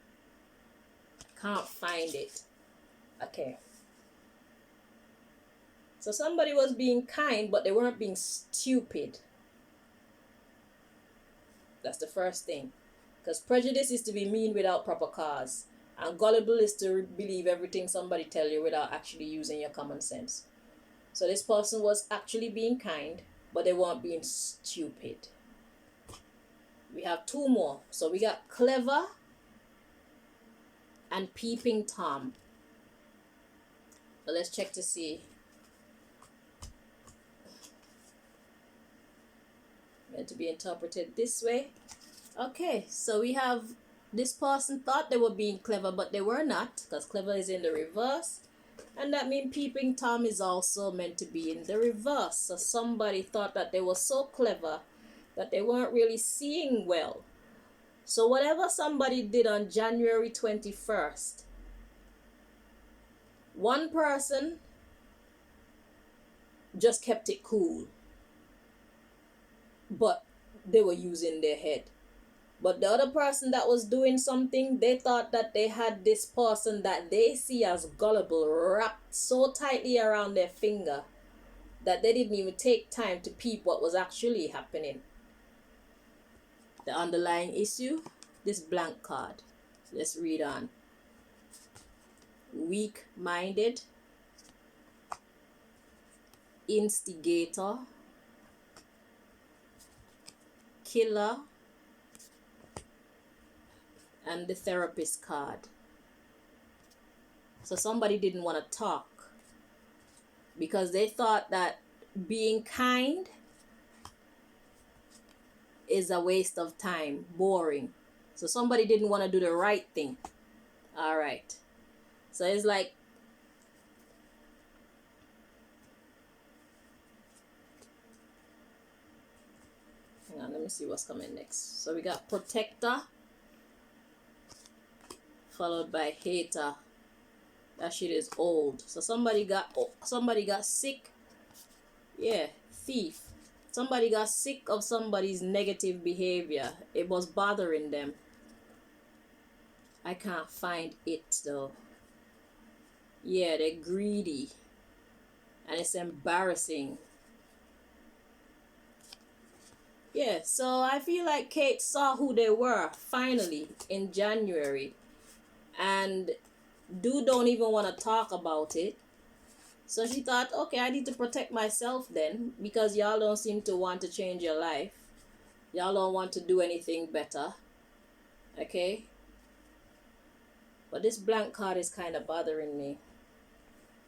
Can't find it. Okay. So somebody was being kind, but they weren't being stupid. That's the first thing. Because prejudice is to be mean without proper cause. And gullible is to believe everything somebody tell you without actually using your common sense. So this person was actually being kind, but they weren't being stupid. We have two more. So we got clever and peeping Tom. So let's check to see. Meant to be interpreted this way. Okay, so we have this person thought they were being clever, but they were not, because clever is in the reverse. And that means peeping Tom is also meant to be in the reverse. So somebody thought that they were so clever that they weren't really seeing well. So whatever somebody did on January 21st, one person just kept it cool, but they were using their head. But the other person that was doing something, they thought that they had this person that they see as gullible wrapped so tightly around their finger that they didn't even take time to peep what was actually happening. The underlying issue, this blank card. Let's read on. Weak-minded, instigator, killer, and the therapist card. So somebody didn't want to talk because they thought that being kind is a waste of time, boring. So somebody didn't want to do the right thing. All right. So it's like, hang on, let me see what's coming next. So we got protector, followed by hater. That shit is old. So somebody got sick. Yeah, thief. Somebody got sick of somebody's negative behavior. It was bothering them. I can't find it though. Yeah, they're greedy. And it's embarrassing. Yeah, so I feel like Kate saw who they were finally in January. And dude don't even want to talk about it. So she thought, okay, I need to protect myself then, because y'all don't seem to want to change your life. Y'all don't want to do anything better. Okay? But this blank card is kind of bothering me.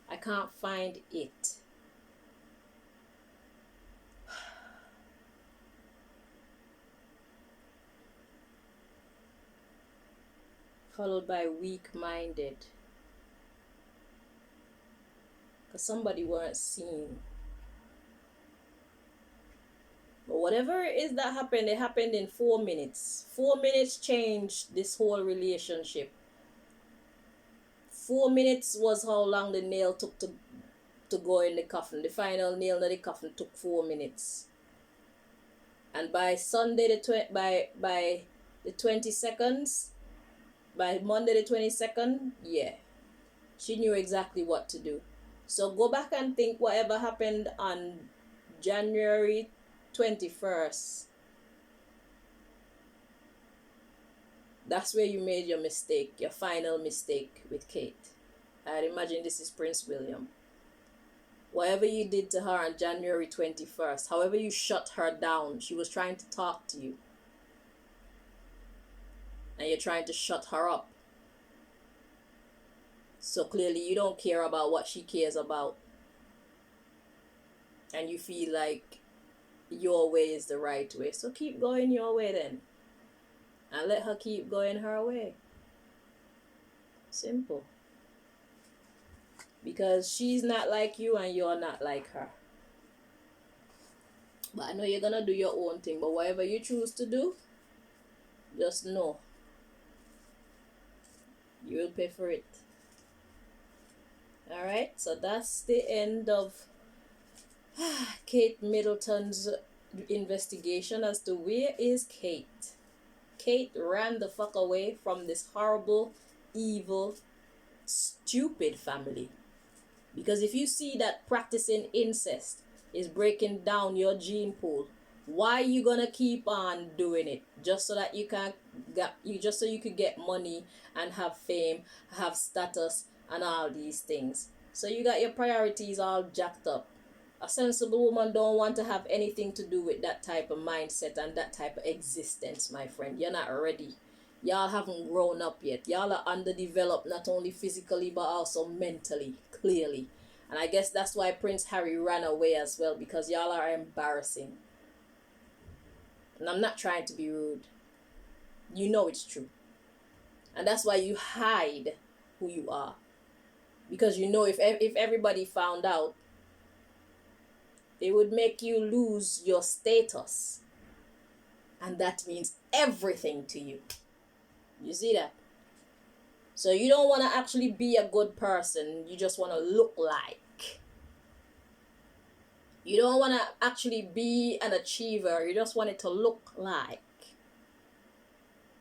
I can't find it. Followed by weak-minded. Because somebody weren't seen. But whatever it is that happened, it happened in 4 minutes. 4 minutes changed this whole relationship. 4 minutes was how long the nail took to go in the coffin. The final nail in the coffin took 4 minutes. And by Sunday by the 22nd, by Monday the 22nd, yeah, she knew exactly what to do. So go back and think whatever happened on January 21st. That's where you made your mistake, your final mistake with Kate. I'd imagine this is Prince William. Whatever you did to her on January 21st, however you shut her down, she was trying to talk to you. And you're trying to shut her up. So clearly you don't care about what she cares about. And you feel like your way is the right way. So keep going your way then. And let her keep going her way. Simple. Because she's not like you and you're not like her. But I know you're gonna do your own thing. But whatever you choose to do, just know you will pay for it. Alright, so that's the end of Kate Middleton's investigation as to where is Kate. Kate ran the fuck away from this horrible, evil stupid family. Because if you see that practicing incest is breaking down your gene pool, why you gonna keep on doing it? Just so that you can just so you could get money and have fame, have status and all these things. So you got your priorities all jacked up. A sensible woman don't want to have anything to do with that type of mindset and that type of existence, my friend. You're not ready. Y'all haven't grown up yet. Y'all are underdeveloped, not only physically but also mentally, clearly. And I guess that's why Prince Harry ran away as well, because y'all are embarrassing. And I'm not trying to be rude. You know it's true. And that's why you hide who you are. Because you know if everybody found out, it would make you lose your status. And that means everything to you. You see that? So you don't want to actually be a good person. You just want to look like. You don't want to actually be an achiever. You just want it to look like.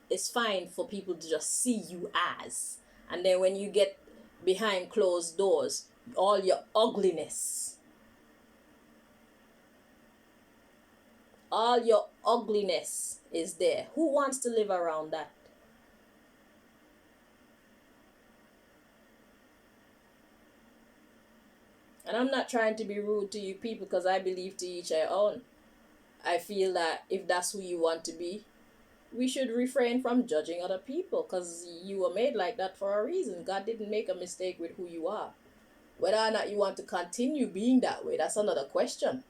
It's fine for people to just see you as. And then when you get behind closed doors, all your ugliness. All your ugliness is there. Who wants to live around that? And I'm not trying to be rude to you people, because I believe to each their own. I feel that if that's who you want to be, we should refrain from judging other people, because you were made like that for a reason. God didn't make a mistake with who you are. Whether or not you want to continue being that way, that's another question.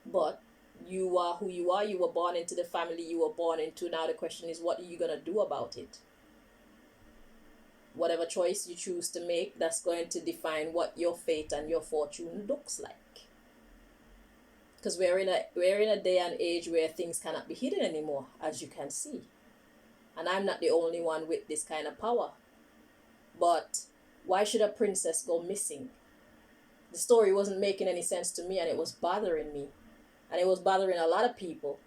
But you are who you are. You were born into the family you were born into. Now the question is, what are you going to do about it? Whatever choice you choose to make, that's going to define what your fate and your fortune looks like. Because we're in a day and age where things cannot be hidden anymore, as you can see. And I'm not the only one with this kind of power. But why should a princess go missing? The story wasn't making any sense to me, and it was bothering me. And it was bothering a lot of people.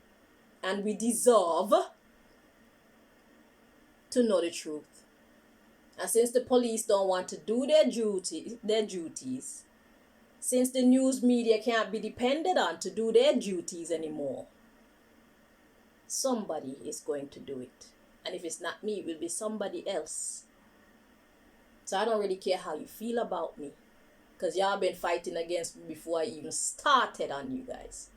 And we deserve to know the truth. And since the police don't want to do their duties, since the news media can't be depended on to do their duties anymore, somebody is going to do it. And if it's not me, it will be somebody else. So I don't really care how you feel about me, because y'all been fighting against me before I even started on you guys.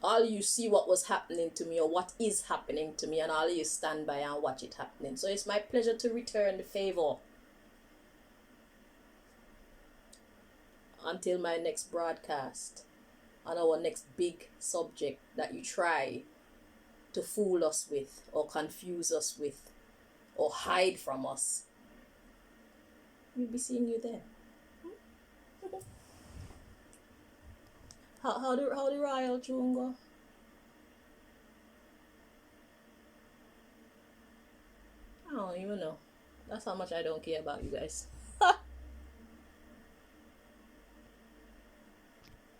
All you see what was happening to me or what is happening to me, and all you stand by and watch it happening. So it's my pleasure to return the favor. Until my next broadcast on our next big subject that you try to fool us with or confuse us with or hide from us. We'll be seeing you then. How the royal tune go? I don't even know. That's how much I don't care about you guys.